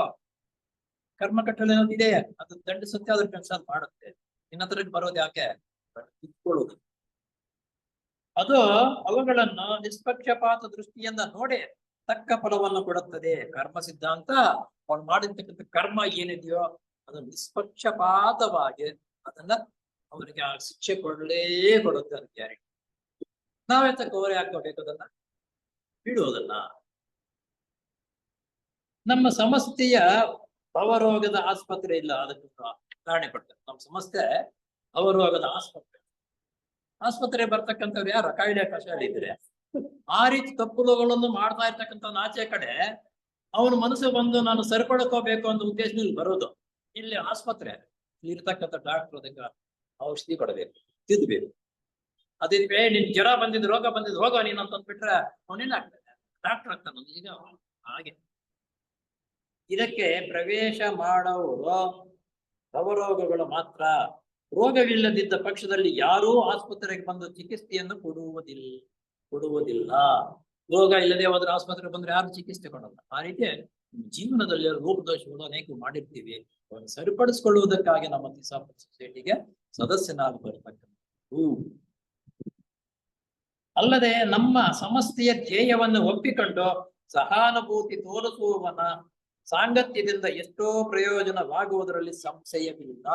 ಕರ್ಮ ಕಟ್ಟಳೆ ಅನ್ನೋದಿದೆ, ಅದು ದಂಡಿಸುತ್ತೆ, ಅದ್ರ ಕೆಲಸ ಮಾಡುತ್ತೆ. ನಿನ್ನ ಹತ್ರ ಬರೋದು ಯಾಕೆ? ಇಟ್ಕೊಳ್ಳೋದು. ಅದು ಅವುಗಳನ್ನು ನಿಷ್ಪಕ್ಷಪಾತ ದೃಷ್ಟಿಯಿಂದ ನೋಡಿ ತಕ್ಕ ಫಲವನ್ನು ಕೊಡುತ್ತದೆ. ಕರ್ಮ ಸಿದ್ಧಾಂತ ಅವ್ನು ಮಾಡಿರ್ತಕ್ಕಂಥ ಕರ್ಮ ಏನಿದೆಯೋ ಅದು ನಿಷ್ಪಕ್ಷಪಾತವಾಗಿ ಅದನ್ನ ಅವರಿಗೆ ಆ ಶಿಕ್ಷೆ ಕೊಡುತ್ತೆ ಅಂತ ಗ್ಯಾರಂಟಿ. ನಾವೆಂತ ಕೋರೆ ಹಾಕೋಬೇಕು ಅದನ್ನ, ಬಿಡುವುದನ್ನ. ನಮ್ಮ ಸಂಸ್ಥೆಯ ಭವರೋಗದ ಆಸ್ಪತ್ರೆ ಇಲ್ಲ, ಅದಕ್ಕೆ ಉದಾಹರಣೆ ಕೊಡ್ತಾರೆ. ನಮ್ಮ ಸಂಸ್ಥೆ ಭವರೋಗದ ಆಸ್ಪತ್ರೆ ಬರ್ತಕ್ಕಂಥವ್ರು ಯಾರು? ಕಾಯಿಲೆ ಕಷಾಯಗಳಿದ್ರೆ ಆ ರೀತಿ ತಪ್ಪುಗಳನ್ನು ಮಾಡ್ತಾ ಇರ್ತಕ್ಕಂಥ ಆಚೆ ಕಡೆ ಅವನ ಮನಸ್ಸು ಬಂದು ನಾನು ಸರಿಪಡ್ಕೋಬೇಕು ಅನ್ನೋ ಉದ್ದೇಶದಲ್ಲಿ ಬರೋದು. ಇಲ್ಲಿ ಆಸ್ಪತ್ರೆ ಇರ್ತಕ್ಕಂಥ ಡಾಕ್ಟರ್ ಅದಕ್ಕೆ ಔಷಧಿ ಕೊಡಬೇಕು, ತಿದ್ದಬೇಕು. ಅದೇ ನಿನ್ ಜ್ವರ ಬಂದಿದ್ದು, ರೋಗ ಬಂದಿದ್ದು, ಹೋಗೋ ನೀನು ಅಂತಂದ್ಬಿಟ್ರೆ ಅವನೇನಾಗ್ತದೆ? ಡಾಕ್ಟರ್ ಆಗ್ತಾನ. ಈಗ ಹಾಗೆ ಇದಕ್ಕೆ ಪ್ರವೇಶ ಮಾಡುವ ಭವರೋಗಗಳು ಮಾತ್ರ. ರೋಗವಿಲ್ಲದಿದ್ದ ಪಕ್ಷದಲ್ಲಿ ಯಾರೂ ಆಸ್ಪತ್ರೆಗೆ ಬಂದು ಚಿಕಿತ್ಸೆಯನ್ನು ಕೊಡುವುದಿಲ್ಲ. ರೋಗ ಇಲ್ಲದೆ ಹೋದ್ರೆ ಆಸ್ಪತ್ರೆಗೆ ಬಂದ್ರೆ ಯಾರು ಚಿಕಿತ್ಸೆ ಕೊಡಲ್ಲ. ಆ ರೀತಿ ಜೀವನದಲ್ಲಿ ಲೋಪದೋಷಗಳು ಅನೇಕ ಮಾಡಿರ್ತೀವಿ. ಅವನ್ನು ಸರಿಪಡಿಸಿಕೊಳ್ಳುವುದಕ್ಕಾಗಿ ನಮ್ಮ ಥಿಯೋಸಾಫಿಕಲ್ ಸೊಸೈಟಿಗೆ ಸದಸ್ಯನಾಗಿ ಬರತಕ್ಕಂಥದ್ದು. ಅಲ್ಲದೆ ನಮ್ಮ ಸಂಸ್ಥೆಯ ಧ್ಯೇಯವನ್ನು ಒಪ್ಪಿಕೊಂಡು ಸಹಾನುಭೂತಿ ತೋರಿಸುವವನ ಸಾಂಗತ್ಯದಿಂದ ಎಷ್ಟೋ ಪ್ರಯೋಜನವಾಗುವುದರಲ್ಲಿ ಸಂಶಯವಿಲ್ಲ.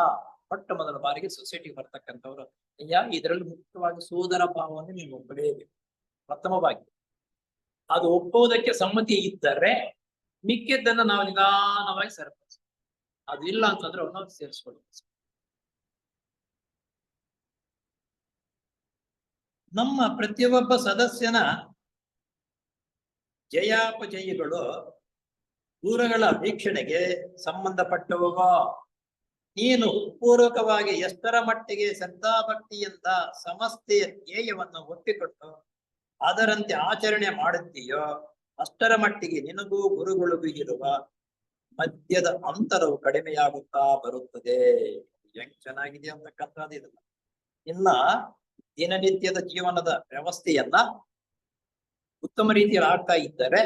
ಮೊಟ್ಟ ಮೊದಲ ಬಾರಿಗೆ ಸೊಸೈಟಿಗೆ ಬರ್ತಕ್ಕಂಥವ್ರು ಇದರಲ್ಲಿ ಮುಖ್ಯವಾಗಿ ಸೋದರ ಭಾವವನ್ನು ನೀವು ಒಪ್ಪಲೇಬೇಕು. ಪ್ರಥಮವಾಗಿ ಅದು ಒಪ್ಪುವುದಕ್ಕೆ ಸಮ್ಮತಿ ಇದ್ದರೆ ಮಿಕ್ಕಿದ್ದನ್ನು ನಾವು ನಿಧಾನವಾಗಿ ಸರಿಪಡಿಸ. ಅದು ಇಲ್ಲ ಅಂತಂದ್ರೆ ಅವನ್ನ ಸೇರಿಸ್ಕೊಳ್ಳಿ. ನಮ್ಮ ಪ್ರತಿಯೊಬ್ಬ ಸದಸ್ಯನ ಜಯಾಪಜಯಗಳು ದೂರಗಳ ವೀಕ್ಷಣೆಗೆ ಸಂಬಂಧಪಟ್ಟವುವ. ನೀನು ಪೂರ್ವಕವಾಗಿ ಎಷ್ಟರ ಮಟ್ಟಿಗೆ ಶ್ರದ್ಧಾಭಕ್ತಿಯಿಂದ ಸಂಸ್ಥೆಯ ಧ್ಯೇಯವನ್ನು ಒಪ್ಪಿಕೊಟ್ಟು ಅದರಂತೆ ಆಚರಣೆ ಮಾಡುತ್ತೀಯೋ ಅಷ್ಟರ ಮಟ್ಟಿಗೆ ನಿನಗೂ ಗುರುಗಳಿಗೂ ಇರುವ ಮಧ್ಯದ ಅಂತರವು ಕಡಿಮೆಯಾಗುತ್ತಾ ಬರುತ್ತದೆ. ಹೆಂಗ್ ಚೆನ್ನಾಗಿದೆ ಅಂತಕ್ಕಂಥದ್ದು ಇದಲ್ಲ. ಇನ್ನ ದಿನನಿತ್ಯದ ಜೀವನದ ವ್ಯವಸ್ಥೆಯನ್ನ ಉತ್ತಮ ರೀತಿಯಲ್ಲಿ ಆಗ್ತಾ ಇದ್ದರೆ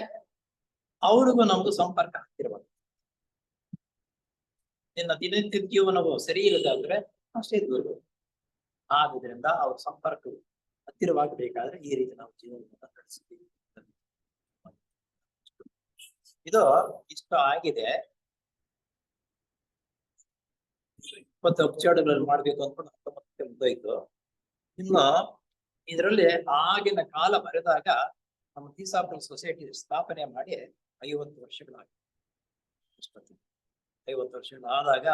ಅವ್ರಿಗೂ ನಮ್ದು ಸಂಪರ್ಕ ಆಗ್ತಿರ್ಬೋದು. ನಿನ್ನ ದಿನನಿತ್ಯದ ಜೀವನವು ಸರಿ ಇಲ್ಲದಾದ್ರೆ ಅಷ್ಟೇ ದೂರ. ಆದ್ರಿಂದ ಅವ್ರ ಸಂಪರ್ಕವು ಹತ್ತಿರವಾಗಬೇಕಾದ್ರೆ ಈ ರೀತಿ ನಾವು ಜೀವನವನ್ನು ನಡೆಸ್ತೀವಿ. ಇದು ಇಷ್ಟ ಆಗಿದೆ. 20 ಎಪಿಸೋಡ್ಗಳಲ್ಲಿ ಮಾಡ್ಬೇಕು ಅಂದ್ಕೊಂಡು 19 ಮುಗ್ದೋಯ್ತು. ಇನ್ನು ಇದರಲ್ಲಿ ಆಗಿನ ಕಾಲ ಬರೆದಾಗ ನಮ್ಮ ಥಿಯೋಸಾಫಿಕಲ್ ಸೊಸೈಟಿ ಸ್ಥಾಪನೆ ಮಾಡಿ 50 ವರ್ಷಗಳಾಗಿವೆ. 50 ವರ್ಷಗಳಾದಾಗ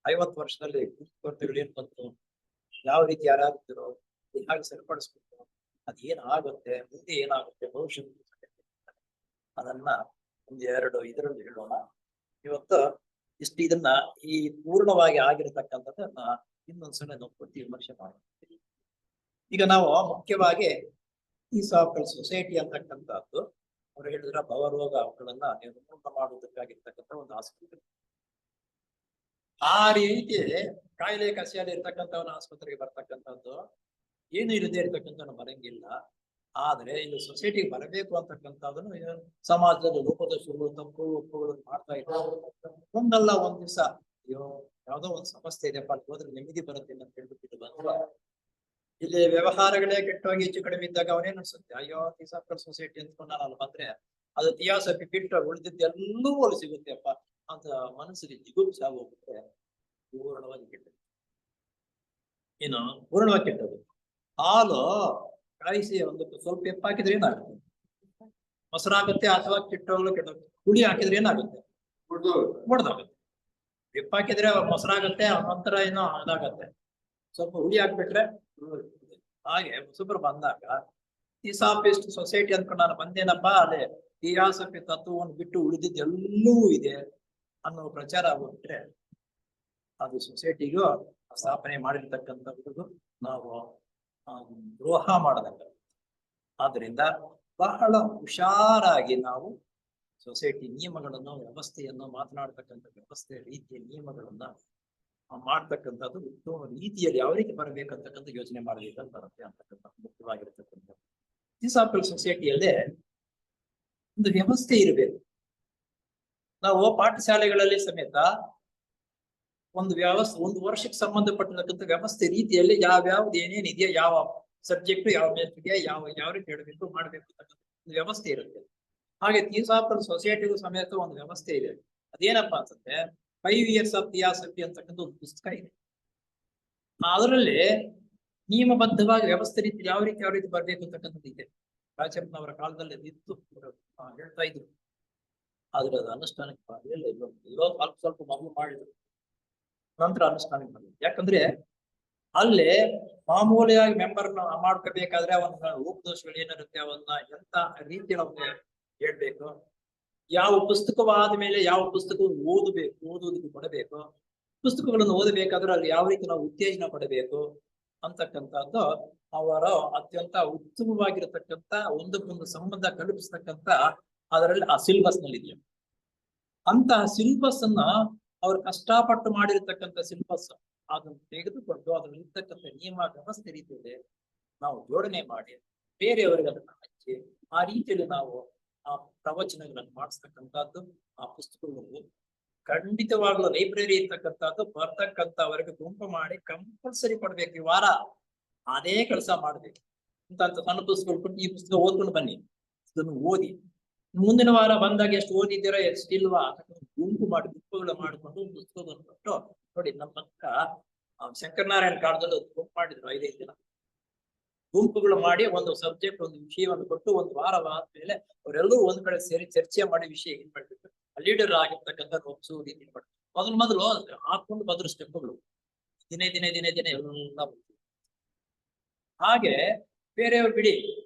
50 ವರ್ಷದಲ್ಲಿ ಕೊರತೆಗಳು ಏನ್ ಬಂತು, ಯಾವ ರೀತಿ ಯಾರಾಗ್ತಿರೋ ಹಾಗೆ ಸರಿಪಡಿಸ್ಬೇಕು, ಅದೇನಾಗುತ್ತೆ, ಮುಂದೆ ಏನಾಗುತ್ತೆ, ಭವಿಷ್ಯ ಅದನ್ನ ಒಂದೆರಡು ಇದರಲ್ಲಿ ಹೇಳೋಣ. ಇವತ್ತು ಇದನ್ನ ಈ ಪೂರ್ಣವಾಗಿ ಆಗಿರತಕ್ಕಂಥದ್ದನ್ನ ಇನ್ನೊಂದ್ಸಲ ನಾವು ಕೊಟ್ಟು ವಿಮರ್ಶೆ ಮಾಡ್ತೀವಿ. ಈಗ ನಾವು ಮುಖ್ಯವಾಗಿ ಥಿಯೋಸಾಫಿಕಲ್ ಸೊಸೈಟಿ ಅಂತಕ್ಕಂಥದ್ದು ಅವ್ರು ಹೇಳಿದ್ರ ಭವರೋಗಗಳನ್ನ ನಿರ್ಮೂಲನ ಮಾಡುವುದಕ್ಕಾಗಿರ್ತಕ್ಕಂಥ ಒಂದು ಆಸ್ಪತ್ರೆ. ಆ ರೀತಿ ಕಾಯಿಲೆ ಕಸಿಯಲ್ಲಿ ಇರ್ತಕ್ಕಂಥವನ್ನ ಆಸ್ಪತ್ರೆಗೆ ಬರ್ತಕ್ಕಂಥದ್ದು ಏನು ಇಲ್ಲದೆ ಇರ್ತಕ್ಕಂಥವ್ನು ಬರಂಗಿಲ್ಲ. ಆದ್ರೆ ಇದು ಸೊಸೈಟಿಗೆ ಬರಬೇಕು ಅಂತಕ್ಕಂಥದ್ದನ್ನು ಸಮಾಜದಲ್ಲಿ ಲೋಪದೋಷಗಳು, ತಪ್ಪು ಒಪ್ಪುಗಳು ಮಾಡ್ತಾ ಇದ್ದಾರೆ. ಒಂದಲ್ಲ ಒಂದ್ ದಿವಸ ಅಯ್ಯೋ ಯಾವ್ದೋ ಒಂದ್ ಸಮಸ್ಯೆ ಇದೆಯಪ್ಪ, ಅಲ್ಲಿ ಹೋದ್ರೆ ನೆಮ್ಮದಿ ಬರುತ್ತೆ ಅಂತ ಹೇಳ್ಬಿಟ್ಟು ಬಂದ್ರೆ ಇಲ್ಲಿ ವ್ಯವಹಾರಗಳೇ ಕೆಟ್ಟೋಗಿ ಹೆಚ್ಚು ಕಡಿಮೆ ಇದ್ದಾಗ ಅವನೇನ್ ಅನ್ಸುತ್ತೆ, ಅಯ್ಯೋ ಥಿಯೋಸಾಫಿಕಲ್ ಸೊಸೈಟಿ ಅಂದ್ಕೊಂಡು ನಾನು ಅಲ್ಲಿ ಬಂದ್ರೆ ಅದು ಥಿಯಾಸಫಿ ಬಿಟ್ಟು ಉಳಿದಿದ್ದೆಲ್ಲೂ ಅಲ್ಲಿ ಸಿಗುತ್ತೆಪ್ಪ ಅಂತ ಮನಸ್ಸಿಗೆ ಜಿಗುಪ್ಸೆ ಆಗೋಗ್ಬಿಟ್ರೆ ಪೂರ್ಣವಾಗಿ ಕೆಟ್ಟದ್ದು. ಏನು ಪೂರ್ಣವಾಗಿ ಕೆಟ್ಟದ್ದು. ಹಾಲು ಕಾಯಿಸಿ ಒಂದು ಸ್ವಲ್ಪ ಎಪ್ಪ ಹಾಕಿದ್ರೆ ಏನಾಗುತ್ತೆ, ಮೊಸರಾಗುತ್ತೆ, ಅಥವಾ ಕೆಟ್ಟೋಗ್ಲು ಕೆಟ್ಟೋಗುತ್ತೆ. ಹುಳಿ ಹಾಕಿದ್ರೆ ಏನಾಗುತ್ತೆ, ಒಡ್ದಾಗುತ್ತೆ. ಎಪ್ಪ ಹಾಕಿದ್ರೆ ಮೊಸರಾಗುತ್ತೆ, ನಂತರ ಏನೋ ಅದಾಗತ್ತೆ. ಸ್ವಲ್ಪ ಹುಳಿ ಹಾಕ್ಬಿಟ್ರೆ ಹಾಗೆ ಹೊಸಬ್ರು ಬಂದಾಗ ಥಿಯೋಸಾಫಿಸ್ಟ್ ಸೊಸೈಟಿ ಅಂದ್ಕೊಂಡು ನಾನು ಬಂದೇನಪ್ಪ, ಅದೇ ಥಿಯಾಸಫಿ ತತ್ವವನ್ನು ಬಿಟ್ಟು ಉಳಿದಿದ್ದೆಲ್ಲೂ ಇದೆ ಅನ್ನೋ ಪ್ರಚಾರ ಆಗ್ಬಿಟ್ರೆ ಅದು ಸೊಸೈಟಿಗೂ ಸ್ಥಾಪನೆ ಮಾಡಿರ್ತಕ್ಕಂಥದ್ದು ನಾವು ದ್ರೋಹ ಮಾಡದಂಗ. ಆದ್ರಿಂದ ಬಹಳ ಹುಷಾರಾಗಿ ನಾವು ಸೊಸೈಟಿ ನಿಯಮಗಳನ್ನು, ವ್ಯವಸ್ಥೆಯನ್ನು, ಮಾತನಾಡ್ತಕ್ಕಂಥ ವ್ಯವಸ್ಥೆ ರೀತಿಯ ನಿಯಮಗಳನ್ನ ಮಾಡ್ತಕ್ಕಂಥದ್ದು ಉತ್ತಮ ರೀತಿಯಲ್ಲಿ ಯಾವ ರೀತಿ ಬರಬೇಕಂತಕ್ಕಂಥ ಯೋಚನೆ ಮಾಡಬೇಕಂತ ಬರುತ್ತೆ ಅಂತಕ್ಕಂಥ ಮುಖ್ಯವಾಗಿರ್ತಕ್ಕಂಥ ಥಿಯೋಸಾಫಿಕಲ್ ಸೊಸೈಟಿಯಲ್ಲೇ ಒಂದು ವ್ಯವಸ್ಥೆ ಇರಬೇಕು. ನಾವು ಪಾಠಶಾಲೆಗಳಲ್ಲಿ ಸಮೇತ ಒಂದು ವ್ಯವಸ್ಥೆ, ಒಂದು ವರ್ಷಕ್ಕೆ ಸಂಬಂಧಪಟ್ಟಿರ್ತಕ್ಕಂಥ ವ್ಯವಸ್ಥೆ ರೀತಿಯಲ್ಲಿ ಯಾವ್ಯಾವ್ದು ಏನೇನಿದೆಯಾ, ಯಾವ ಸಬ್ಜೆಕ್ಟ್ ಯಾವ ಮೇಸ್ಟ್ಗೆ ಯಾವ ರೀತಿ ಹೇಳಬೇಕು ಮಾಡ್ಬೇಕು ಅಂತಕ್ಕಂಥ ಒಂದು ವ್ಯವಸ್ಥೆ ಇರುತ್ತೆ. ಹಾಗೆ ಥಿಯೋಸಾಫಿಕಲ್ ಸೊಸೈಟಿಗೂ ಸಮೇತ ಒಂದು ವ್ಯವಸ್ಥೆ ಇದೆ. ಅದೇನಪ್ಪಾ ಅಂತಂದ್ರೆ 5 years of ಥಿಯಾಸಫಿ ಅಂತಕ್ಕಂಥ ಒಂದು ಪುಸ್ತಕ ಇದೆ. ಅದರಲ್ಲಿ ನಿಯಮಬದ್ಧವಾಗಿ ವ್ಯವಸ್ಥೆ ರೀತಿ ಯಾವ ರೀತಿ ಬರ್ಬೇಕು ಅಂತಕ್ಕಂಥದ್ದು ಇದೆ. ರಾಜಪ್ಪನವರ ಕಾಲದಲ್ಲಿ ಇತ್ತು, ಹೇಳ್ತಾ ಇದ್ರು. ಆದ್ರೆ ಅದು ಅನುಷ್ಠಾನಕ್ಕೆ ಬರಲಿಲ್ಲ. ಎಲ್ಲೋ ಸ್ವಲ್ಪ ಮೊದಲು ಮಾಡಿದ್ರು, ನಂತರ ಅನುಷ್ಠಾನಕ್ಕೆ ಬರಲಿಲ್ಲ. ಯಾಕಂದ್ರೆ ಅಲ್ಲೇ ಮಾಮೂಲಿಯಾಗಿ ಮೆಂಬರ್ ಮಾಡ್ಕೋಬೇಕಾದ್ರೆ ಅವನ ಲೋಪದೋಷಗಳು ಏನಿರುತ್ತೆ ಅವನ್ನ ಎಂತ ರೀತಿಯಲ್ಲಿ ಅವನ್ನ ಹೇಳ್ಬೇಕು, ಯಾವ ಪುಸ್ತಕವಾದ ಮೇಲೆ ಯಾವ ಪುಸ್ತಕವನ್ನು ಓದೋದಕ್ಕೆ ಕೊಡಬೇಕು, ಪುಸ್ತಕಗಳನ್ನು ಓದಬೇಕಾದ್ರೆ ಅಲ್ಲಿ ಯಾವ ರೀತಿ ನಾವು ಉತ್ತೇಜನ ಪಡಬೇಕು ಅಂತಕ್ಕಂಥದ್ದು ಅವರ ಅತ್ಯಂತ ಉತ್ತಮವಾಗಿರತಕ್ಕಂಥ ಒಂದಕ್ಕೊಂದು ಸಂಬಂಧ ಕಲ್ಪಿಸ್ತಕ್ಕಂಥ ಅದರಲ್ಲಿ ಆ ಸಿಲೆಬಸ್ ನಲ್ಲಿ ಇದೆಯಾ. ಅಂತಹ ಸಿಲೆಬಸ್ ಅನ್ನ ಅವ್ರು ಕಷ್ಟಪಟ್ಟು ಮಾಡಿರ್ತಕ್ಕಂಥ ಸಿಲೆಬಸ್ ಅದನ್ನು ತೆಗೆದುಕೊಂಡು ಅದರಲ್ಲಿ ಇರ್ತಕ್ಕಂಥ ನಿಯಮ ವ್ಯವಸ್ಥೆ ರೀತಿಯಲ್ಲಿ ನಾವು ಜೋಡಣೆ ಮಾಡಿ ಬೇರೆಯವರಿಗೆ ಅದನ್ನ ಹಂಚಿ ಆ ರೀತಿಯಲ್ಲಿ ನಾವು ಆ ಪ್ರವಚನಗಳನ್ನು ಮಾಡಿಸ್ತಕ್ಕಂಥದ್ದು, ಆ ಪುಸ್ತಕಗಳು ಖಂಡಿತವಾಗ್ಲೂ ಲೈಬ್ರರಿ ಇರ್ತಕ್ಕಂಥದ್ದು ಬರ್ತಕ್ಕಂಥವರಿಗೆ ಗುಂಪು ಮಾಡಿ ಕಂಪಲ್ಸರಿ ಕೊಡ್ಬೇಕು. ಈ ವಾರ ಅದೇ ಕೆಲಸ ಮಾಡ್ಬೇಕು. ಇಂತ ಸಣ್ಣ ಪುಸ್ತಕಗಳು ಕೊಟ್ಟು ಈ ಪುಸ್ತಕ ಓದ್ಕೊಂಡು ಬನ್ನಿ, ಇದನ್ನು ಓದಿ, ಮುಂದಿನ ವಾರ ಬಂದಾಗ ಎಷ್ಟು ಓದಿದ್ದೀರಾ ಎಷ್ಟಿಲ್ವಾ ಗುಂಪು ಮಾಡಿ ಗುಂಪುಗಳು ಮಾಡಿಕೊಂಡು ಪುಸ್ತಕವನ್ನು ಕೊಟ್ಟು ನೋಡಿ. ನಮ್ಮ ಪಕ್ಕ ಶಂಕರನಾರಾಯಣ ಕಾಲದಲ್ಲಿ ಗುಂಪು ಮಾಡಿದ್ರು 5 ದಿನ ಗುಂಪುಗಳು ಮಾಡಿ ಒಂದು ಸಬ್ಜೆಕ್ಟ್, ಒಂದು ವಿಷಯವನ್ನು ಕೊಟ್ಟು ಒಂದು ವಾರ ಆದ್ಮೇಲೆ ಅವರೆಲ್ಲರೂ ಒಂದ್ ಕಡೆ ಸೇರಿ ಚರ್ಚೆ ಮಾಡಿ ವಿಷಯ ಏನ್ ಮಾಡ್ಬೇಕು, ಲೀಡರ್ ಆಗಿರ್ತಕ್ಕಂಥ ಒಪ್ಸೋ ರೀತಿ ಮಾಡ್ಬೇಕು. ಮೊದಲು ಹಾಕೊಂಡು ಬಂದ್ರು ಸ್ಟೆಪ್ಗಳು ದಿನೇ ಎಲ್ಲ ಹಾಗೆ ಬೇರೆಯವ್ರು ಬಿಡಿ,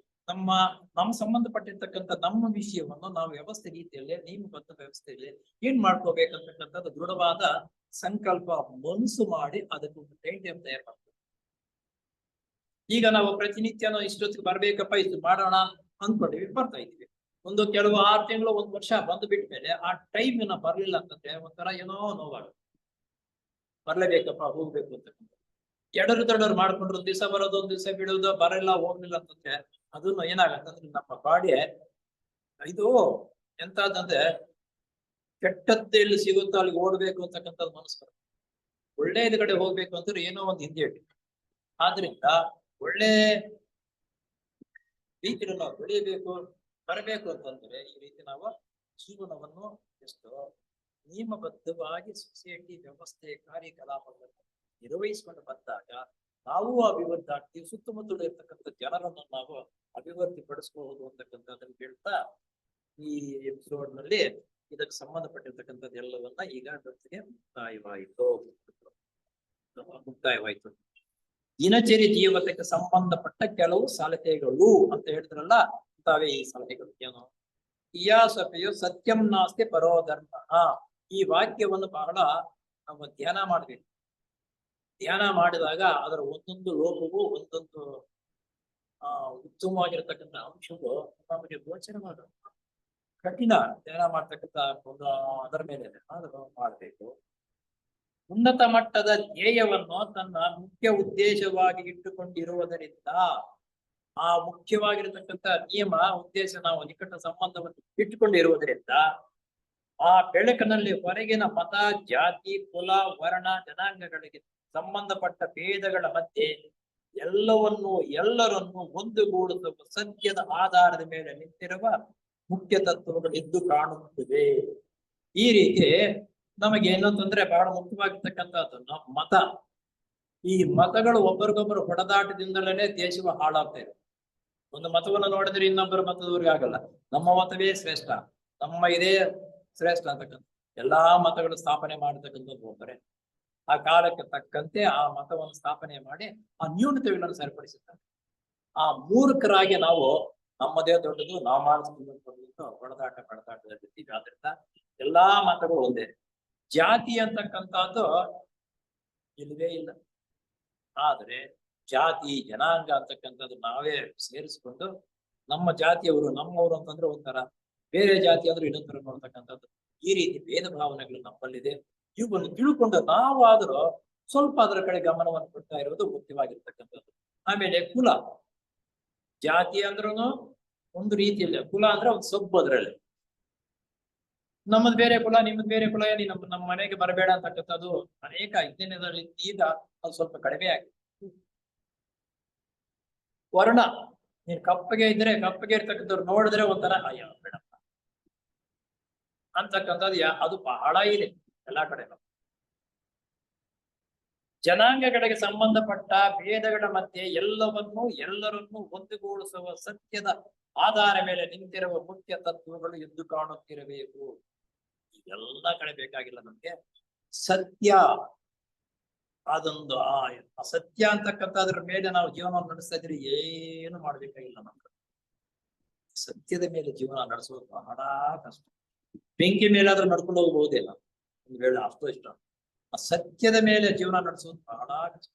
ನಮ್ಮ ಸಂಬಂಧಪಟ್ಟಿರ್ತಕ್ಕಂಥ ನಮ್ಮ ವಿಷಯವನ್ನು ನಾವು ವ್ಯವಸ್ಥೆ ರೀತಿಯಲ್ಲಿ ನಿಯಮಬದ್ಧ ವ್ಯವಸ್ಥೆಯಲ್ಲಿ ಏನ್ ಮಾಡ್ಕೋಬೇಕಂತಕ್ಕಂಥದ್ದು ದೃಢವಾದ ಸಂಕಲ್ಪ ಮನಸ್ಸು ಮಾಡಿ ಅದಕ್ಕೆ ಒಂದು ಟೈಮ್ ಟೇಬಲ್ ತಯಾರು ಮಾಡ್ತೀವಿ. ಈಗ ನಾವು ಪ್ರತಿನಿತ್ಯನೂ ಇಷ್ಟೊತ್ತಿಗೆ ಬರ್ಬೇಕಪ್ಪ, ಇಷ್ಟು ಮಾಡೋಣ ಅಂದ್ಕೊಂಡಿವಿ, ಬರ್ತಾ ಇದ್ದೀವಿ. ಒಂದು ಕೆಲವು 6 ತಿಂಗಳು 1 ವರ್ಷ ಬಂದು ಬಿಟ್ಟ ಮೇಲೆ ಆ ಟೈಮ್ ಬರ್ಲಿಲ್ಲ ಅಂತಂದ್ರೆ ಒಂಥರ ಏನೋ ನೋವಾಗುತ್ತೆ. ಬರ್ಲೇಬೇಕಪ್ಪ, ಹೋಗ್ಬೇಕು ಅಂತಕ್ಕಂಥ ಎಡರು ಮಾಡ್ಕೊಂಡ್ರು, ದಿವಸ ಬರೋದು, ಒಂದ್ ದಿವಸ ಬಿಡೋದು, ಬರಲ್ಲ ಹೋಗ್ಲಿಲ್ಲ ಅಂತಂದ್ರೆ ಅದನ್ನು ಏನಾಗತ್ತಂದ್ರೆ ನಮ್ಮ ಬಾಡಿ ಇದು ಎಂತದಂದ್ರೆ ಕೆಟ್ಟದ್ದು ಎಲ್ಲಿ ಸಿಗುತ್ತೋ ಅಲ್ಲಿ ಓಡ್ಬೇಕು ಅಂತಕ್ಕಂಥದ್ದು ಮನಸ್ಸು ಬರುತ್ತೆ. ಒಳ್ಳೆಯದ ಕಡೆ ಹೋಗ್ಬೇಕು ಅಂದ್ರೆ ಏನೋ ಒಂದು ಹಿಂದೆ ಇಟ್ಟು, ಆದ್ರಿಂದ ಒಳ್ಳೆ ರೀತಿಯಲ್ಲಿ ನಾವು ಬೆಳಿಬೇಕು ಬರಬೇಕು ಅಂತಂದ್ರೆ ಈ ರೀತಿ ನಾವು ಜೀವನವನ್ನು ಎಷ್ಟು ನಿಯಮಬದ್ಧವಾಗಿ ಸೊಸೈಟಿ ವ್ಯವಸ್ಥೆ ಕಾರ್ಯಕಲಾಪಗಳನ್ನು ನಿರ್ವಹಿಸಿಕೊಂಡು ಬಂದಾಗ ನಾವು ಅಭಿವೃದ್ಧಿ ಆಗ್ತೀವಿ, ಸುತ್ತಮುತ್ತಲು ಇರ್ತಕ್ಕಂಥ ಜನರನ್ನು ನಾವು ಅಭಿವೃದ್ಧಿ ಪಡಿಸಬಹುದು ಅಂತಕ್ಕಂಥದ್ದನ್ನು ಹೇಳ್ತಾ ಈ ಎಪಿಸೋಡ್ ನಲ್ಲಿ ಇದಕ್ಕೆ ಸಂಬಂಧಪಟ್ಟಿರ್ತಕ್ಕಂಥದ್ದು ಎಲ್ಲವನ್ನ ಈಗ ಜೊತೆಗೆ ಮುಕ್ತಾಯವಾಯಿತು. ದಿನಚರಿ ಜೀವನಕ್ಕೆ ಸಂಬಂಧಪಟ್ಟ ಕೆಲವು ಸಲಹೆಗಳು ಅಂತ ಹೇಳಿದ್ರಲ್ಲ, ತಾವೇ ಈ ಸಲಹೆಗಳು ಏನು? ಇಯಾಸಪೆಯು ಸತ್ಯಂ ನಾಸ್ತಿ ಪರೋ ಧರ್ಮ. ಈ ವಾಕ್ಯವನ್ನು ಬಹಳ ನಾವು ಧ್ಯಾನ ಮಾಡ್ಬೇಕು. ಧ್ಯಾನ ಮಾಡಿದಾಗ ಅದರ ಒಂದೊಂದು ಲೋಕವು ಒಂದೊಂದು ಉತ್ತಮವಾಗಿರ್ತಕ್ಕಂಥ ಅಂಶವು ನಮಗೆ ಗೋಚರವಾದ ಕಠಿಣ ಧ್ಯಾನ ಮಾಡ್ತಕ್ಕಂಥ ಒಂದು ಅದರ ಮೇಲೆ ಅದನ್ನು ಮಾಡಬೇಕು. ಉನ್ನತ ಮಟ್ಟದ ಧ್ಯೇಯವನ್ನು ತನ್ನ ಮುಖ್ಯ ಉದ್ದೇಶವಾಗಿ ಇಟ್ಟುಕೊಂಡಿರುವುದರಿಂದ, ಆ ಮುಖ್ಯವಾಗಿರತಕ್ಕಂಥ ನಿಯಮ ಉದ್ದೇಶ ನಾವು ನಿಕಟ ಸಂಬಂಧವನ್ನು ಇಟ್ಟುಕೊಂಡಿರುವುದರಿಂದ ಆ ಬೆಳಕಿನಲ್ಲಿ ಹೊರಗಿನ ಮತ, ಜಾತಿ, ಕುಲ, ವರ್ಣ, ಜನಾಂಗಗಳಿಗೆ ಸಂಬಂಧಪಟ್ಟ ಭೇದಗಳ ಮಧ್ಯೆ ಎಲ್ಲರನ್ನು ಒಂದುಗೂಡಿಸುವ ಸತ್ಯದ ಆಧಾರದ ಮೇಲೆ ನಿಂತಿರುವ ಮುಖ್ಯ ತತ್ವಗಳು ಎದ್ದು ಕಾಣುತ್ತಿವೆ. ಈ ರೀತಿ ನಮಗೆ ಏನಂತಂದ್ರೆ ಬಹಳ ಮುಖ್ಯವಾಗಿರ್ತಕ್ಕಂಥದ್ದು ಮತ. ಈ ಮತಗಳು ಒಬ್ಬರಿಗೊಬ್ಬರು ಹೊಡೆದಾಟದಿಂದಲೇ ದೇಶವು ಹಾಳಾಗ್ತಾ ಇದೆ. ಒಂದು ಮತವನ್ನು ನೋಡಿದ್ರೆ ಇನ್ನೊಬ್ಬರ ಮತದವ್ರಿಗೆ ಆಗಲ್ಲ, ನಮ್ಮ ಮತವೇ ಶ್ರೇಷ್ಠ, ನಮ್ಮ ಇದೇ ಶ್ರೇಷ್ಠ ಅಂತಕ್ಕಂಥ ಎಲ್ಲಾ ಮತಗಳು ಸ್ಥಾಪನೆ ಮಾಡತಕ್ಕಂಥದ್ದು ಒಬ್ಬರೇ. ಆ ಕಾಲಕ್ಕೆ ತಕ್ಕಂತೆ ಆ ಮತವನ್ನು ಸ್ಥಾಪನೆ ಮಾಡಿ ಆ ನ್ಯೂನತೆಗಳನ್ನು ಸರಿಪಡಿಸುತ್ತಾರೆ. ಆ ಮೂರ್ಖರಾಗಿ ನಾವು ನಮ್ಮದೇ ದೊಡ್ಡದು, ನಾವು ಮಾಡಿಸ್ಕೊಂಡು ಹೊಡೆದಾಟ ಪಡೆದಾಟದಲ್ಲಿದ್ದೀವಿ. ಆದ್ರಿಂದ ಎಲ್ಲಾ ಮತಗಳು ಒಂದೇ. ಜಾತಿ ಅಂತಕ್ಕಂಥದ್ದು ಇಲ್ಲವೇ ಇಲ್ಲ. ಆದ್ರೆ ಜಾತಿ, ಜನಾಂಗ ಅಂತಕ್ಕಂಥದ್ದು ನಾವೇ ಸೇರಿಸ್ಕೊಂಡು ನಮ್ಮ ಜಾತಿಯವರು ನಮ್ಮವರು ಅಂತಂದ್ರೆ ಒಂಥರ, ಬೇರೆ ಜಾತಿ ಅಂದ್ರೆ ಇನ್ನೊಂದರ ನೋಡ್ತಕ್ಕಂಥದ್ದು, ಈ ರೀತಿ ಭೇದ ಭಾವನೆಗಳು ನಮ್ಮಲ್ಲಿದೆ. ಇವುಗಳನ್ನು ತಿಳ್ಕೊಂಡು ನಾವಾದರೂ ಸ್ವಲ್ಪ ಅದರ ಕಡೆ ಗಮನವನ್ನು ಕೊಡ್ತಾ ಇರೋದು ಮುಖ್ಯವಾಗಿರ್ತಕ್ಕಂಥದ್ದು. ಆಮೇಲೆ ಕುಲ, ಜಾತಿ ಅಂದ್ರೂ ಒಂದು ರೀತಿಯಲ್ಲಿ, ಕುಲ ಅಂದ್ರೆ ಒಂದು ಸೊಬ್ಬು ಅದರಲ್ಲಿ. ನಮ್ಮದು ಬೇರೆ ಕುಲ, ನಿಮ್ಮದು ಬೇರೆ ಕುಲ, ನಮ್ಮ ಮನೆಗೆ ಬರಬೇಡ ಅಂತಕ್ಕಂಥದ್ದು ಅನೇಕ ಇದ್ದಿನಲ್ಲಿ ಈಗ ಅದು ಸ್ವಲ್ಪ ಕಡಿಮೆ ಆಗಿದೆ. ವರ್ಣ, ನೀನ್ ಕಪ್ಪಗೆ ಇದ್ರೆ ಕಪ್ಪಗೆ ಇರ್ತಕ್ಕಂಥವ್ರು ನೋಡಿದ್ರೆ ಒಂಥರ ಅಯ್ಯೋ ಬೇಡ ಅಂತಕ್ಕಂಥದ್ದು ಅದು ಬಹಳ ಇದೆ ಎಲ್ಲಾ ಕಡೆ. ಜನಾಂಗಗಳಿಗೆ ಸಂಬಂಧಪಟ್ಟ ಭೇದಗಳ ಮಧ್ಯೆ ಎಲ್ಲರನ್ನೂ ಒಂದುಗೂಡಿಸುವ ಸತ್ಯದ ಆಧಾರ ಮೇಲೆ ನಿಂತಿರುವ ಮುಖ್ಯ ತತ್ವಗಳು ಎದ್ದು ಕಾಣುತ್ತಿರಬೇಕು. ಎಲ್ಲ ಕಡೆ ಬೇಕಾಗಿಲ್ಲ ನಮ್ಗೆ ಸತ್ಯ. ಅದೊಂದು ಅಸತ್ಯ ಅಂತಕ್ಕಂಥದ್ರ ಮೇಲೆ ನಾವು ಜೀವನವನ್ನು ನಡೆಸ್ತಾ ಇದ್ರೆ ಏನು ಮಾಡ್ಬೇಕಾಗಿಲ್ಲ ನಮ್ಗೆ. ಸತ್ಯದ ಮೇಲೆ ಜೀವನ ನಡೆಸೋದು ಬಹಳ ಕಷ್ಟ. ಬೆಂಕಿ ಮೇಲಾದ್ರೂ ನಡ್ಕೊಂಡು ಹೋಗ್ಬಹುದೇನ ಒಂದು ವೇಳೆ, ಅಷ್ಟು ಇಷ್ಟ. ಆ ಸತ್ಯದ ಮೇಲೆ ಜೀವನ ನಡೆಸೋದು ಬಹಳ ಕಷ್ಟ,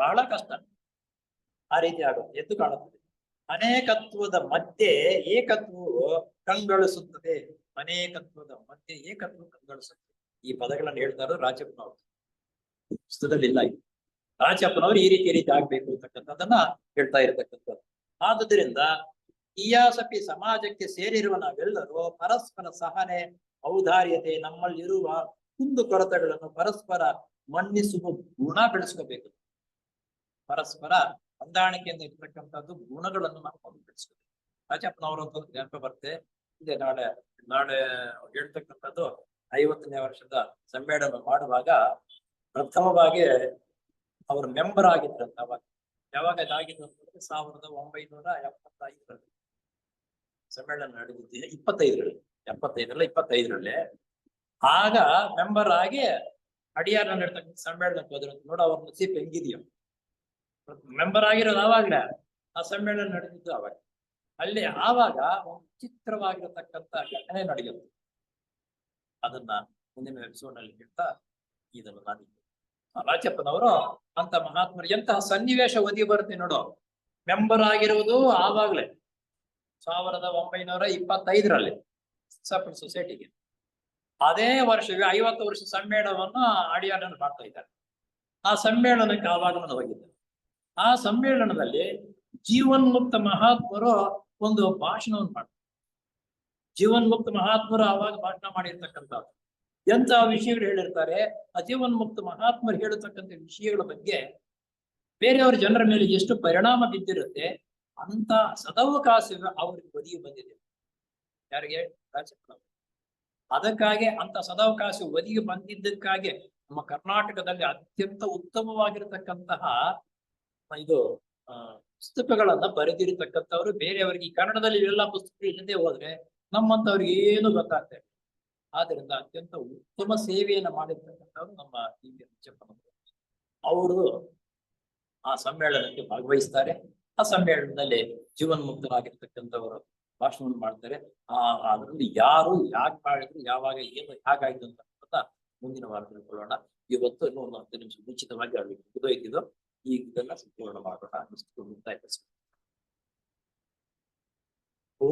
ಬಹಳ ಕಷ್ಟ. ಆ ರೀತಿ ಆಗುತ್ತೆ, ಎದ್ದು ಕಾಣುತ್ತದೆ. ಅನೇಕತ್ವದ ಮಧ್ಯೆ ಏಕತ್ವವು ಕಂಗೊಳಿಸುತ್ತದೆ. ಅನೇಕತ್ವದ ಮಧ್ಯೆ ಏಕತ್ವ ಕಂಗೊಳಿಸುತ್ತದೆ. ಈ ಪದಗಳನ್ನು ಹೇಳ್ತಾರೋ ರಾಜಪ್ಪನವರು, ಪುಸ್ತಕದಲ್ಲಿ ಇಲ್ಲ. ರಾಜಪ್ಪನವರು ಈ ರೀತಿ ಆಗ್ಬೇಕು ಅಂತಕ್ಕಂಥದ್ದನ್ನ ಹೇಳ್ತಾ ಇರತಕ್ಕಂಥದ್ದು. ಆದುದರಿಂದ ಇಯಾಸಪಿ ಸಮಾಜಕ್ಕೆ ಸೇರಿರುವ ನಾವೆಲ್ಲರೂ ಪರಸ್ಪರ ಸಹನೆ, ಔದಾರ್ಯತೆ, ನಮ್ಮಲ್ಲಿರುವ ಕುಂದು ಕೊರತೆಗಳನ್ನು ಪರಸ್ಪರ ಮನ್ನಿಸುವ ಗುಣ ಬೆಳೆಸ್ಕೋಬೇಕು. ಪರಸ್ಪರ ಹೊಂದಾಣಿಕೆಯಿಂದ ಇರ್ತಕ್ಕಂಥದ್ದು ಗುಣಗಳನ್ನು ನಾವು ಬೆಳೆಸ್ಕೋಬೇಕು. ರಾಜಪ್ಪನವರು ಅಂತ ನೆನಪು ಬರುತ್ತೆ. ಇದೆ ನಾಳೆ ಹೇಳ್ತಕ್ಕಂಥದ್ದು 50ನೇ ವರ್ಷದ ಸಮ್ಮೇಳನ ಮಾಡುವಾಗ ಪ್ರಥಮವಾಗಿ ಅವರು ಮೆಂಬರ್ ಆಗಿದ್ರಂತ. ಯಾವಾಗ ಇದಾಗಿದ್ದು ಅಂತಂದ್ರೆ 1975ರಲ್ಲಿ ಸಮ್ಮೇಳನ ನಡೆದಿದ್ದೆ. 25ರಲ್ಲಿ ಆಗ ಮೆಂಬರ್ ಆಗಿ ಅಡಿಯಾರ್ ನಡೀತಕ್ಕಂಥ ಸಮ್ಮೇಳನಕ್ಕೆ ಹೋದ್ರು. ನೋಡ ಅವ್ರ ನಸೀಬ್ ಹೆಂಗಿದೆಯೋ, ಮೆಂಬರ್ ಆಗಿರೋದು ಆವಾಗ್ಲೇ. ಆ ಸಮ್ಮೇಳನ ನಡೆದಿದ್ದು ಆವಾಗ. ಅಲ್ಲಿ ಆವಾಗ ಒಂದು ಚಿತ್ರವಾಗಿರತಕ್ಕಂಥ ಘಟನೆ ನಡೆಯುತ್ತೆ. ಅದನ್ನ ಮುಂದಿನ ಎಪಿಸೋಡ್ ನಲ್ಲಿ ಹೇಳ್ತಾ ಇದನ್ನು ನಾನು ರಾಜಪ್ಪನವರು ಅಂತ ಮಹಾತ್ಮರು ಎಂತಹ ಸನ್ನಿವೇಶ ಒದಗಿ ಬರುತ್ತೆ ನೋಡು. ಮೆಂಬರ್ ಆಗಿರುವುದು ಆವಾಗ್ಲೇ 1925ರಲ್ಲಿ ಸೊಸೈಟಿಗೆ. ಅದೇ ವರ್ಷವೇ 50 ವರ್ಷ ಸಮ್ಮೇಳನವನ್ನು ಅಡಿಯಾರನ್ನು ಮಾಡ್ತಾ ಇದ್ದಾರೆ. ಆ ಸಮ್ಮೇಳನಕ್ಕೆ ಆವಾಗ ನಾನು ಹೋಗಿದ್ದೆ. ಆ ಸಮ್ಮೇಳನದಲ್ಲಿ ಜೀವನ್ಮುಕ್ತ ಮಹಾತ್ಮರು ಒಂದು ಭಾಷಣವನ್ನು ಮಾಡ್ತಾರೆ. ಜೀವನ್ಮುಕ್ತ ಮಹಾತ್ಮರು ಆವಾಗ ಭಾಷಣ ಮಾಡಿರ್ತಕ್ಕಂಥದ್ದು ಎಂತ ವಿಷಯಗಳು ಹೇಳಿರ್ತಾರೆ. ಆ ಜೀವನ್ಮುಕ್ತ ಮಹಾತ್ಮರು ಹೇಳತಕ್ಕಂಥ ವಿಷಯಗಳ ಬಗ್ಗೆ ಬೇರೆಯವ್ರ ಜನರ ಮೇಲೆ ಎಷ್ಟು ಪರಿಣಾಮ ಬಿದ್ದಿರುತ್ತೆ ಅಂತ ಸದವಕಾಶ ಅವ್ರಿಗೆ ಒದಗಿ ಬಂದಿದೆ. ಯಾರಿಗೆ? ರಾಜಪ್ಪನವರು. ಅದಕ್ಕಾಗಿ ಅಂತ ಸದಾವಕಾಶ ಒದಗಿ ಬಂದಿದ್ದಕ್ಕಾಗಿ ನಮ್ಮ ಕರ್ನಾಟಕದಲ್ಲಿ ಅತ್ಯಂತ ಉತ್ತಮವಾಗಿರತಕ್ಕಂತಹ ಇದು ಪುಸ್ತಕಗಳನ್ನ ಬರೆದಿರತಕ್ಕಂಥವ್ರು ಬೇರೆಯವರಿಗೆ ಈ ಕನ್ನಡದಲ್ಲಿ ಇವೆಲ್ಲ ಪುಸ್ತಕಗಳು ಇಲ್ಲದೆ ಹೋದ್ರೆ ನಮ್ಮಂತವ್ರಿಗೆ ಏನು ಗೊತ್ತಾಗ್ತದೆ. ಆದ್ರಿಂದ ಅತ್ಯಂತ ಉತ್ತಮ ಸೇವೆಯನ್ನ ಮಾಡಿರ್ತಕ್ಕಂಥವ್ರು ನಮ್ಮ ಅವರು ಆ ಸಮ್ಮೇಳನಕ್ಕೆ ಭಾಗವಹಿಸ್ತಾರೆ. ಆ ಸಮ್ಮೇಳನದಲ್ಲಿ ಜೀವನ್ಮುಕ್ತರಾಗಿರ್ತಕ್ಕಂಥವರು ಭಾಷಣವನ್ನು ಮಾಡ್ತಾರೆ. ಅದರಲ್ಲಿ ಯಾರು ಯಾಕೆ ಮಾಡಿದ್ರು, ಯಾವಾಗ ಏನು ಹೇಗಾಯ್ತು ಅಂತ ಮುಂದಿನ ವಾರ ತಿಳ್ಕೊಳ್ಳೋಣ. ಇವತ್ತು ಇನ್ನೂ ಒಂದು 10 ನಿಮಿಷ ಮುಂಚಿತವಾಗಿ ಅವ್ರಿಗೆ ಮುಗಿದೋಯ್ತಿದ್ದು. ಈಗ ಇದನ್ನ ಸಂಪೂರ್ಣ ಮಾಡೋಣ. ಮುಕ್ತಾಯ. ಓ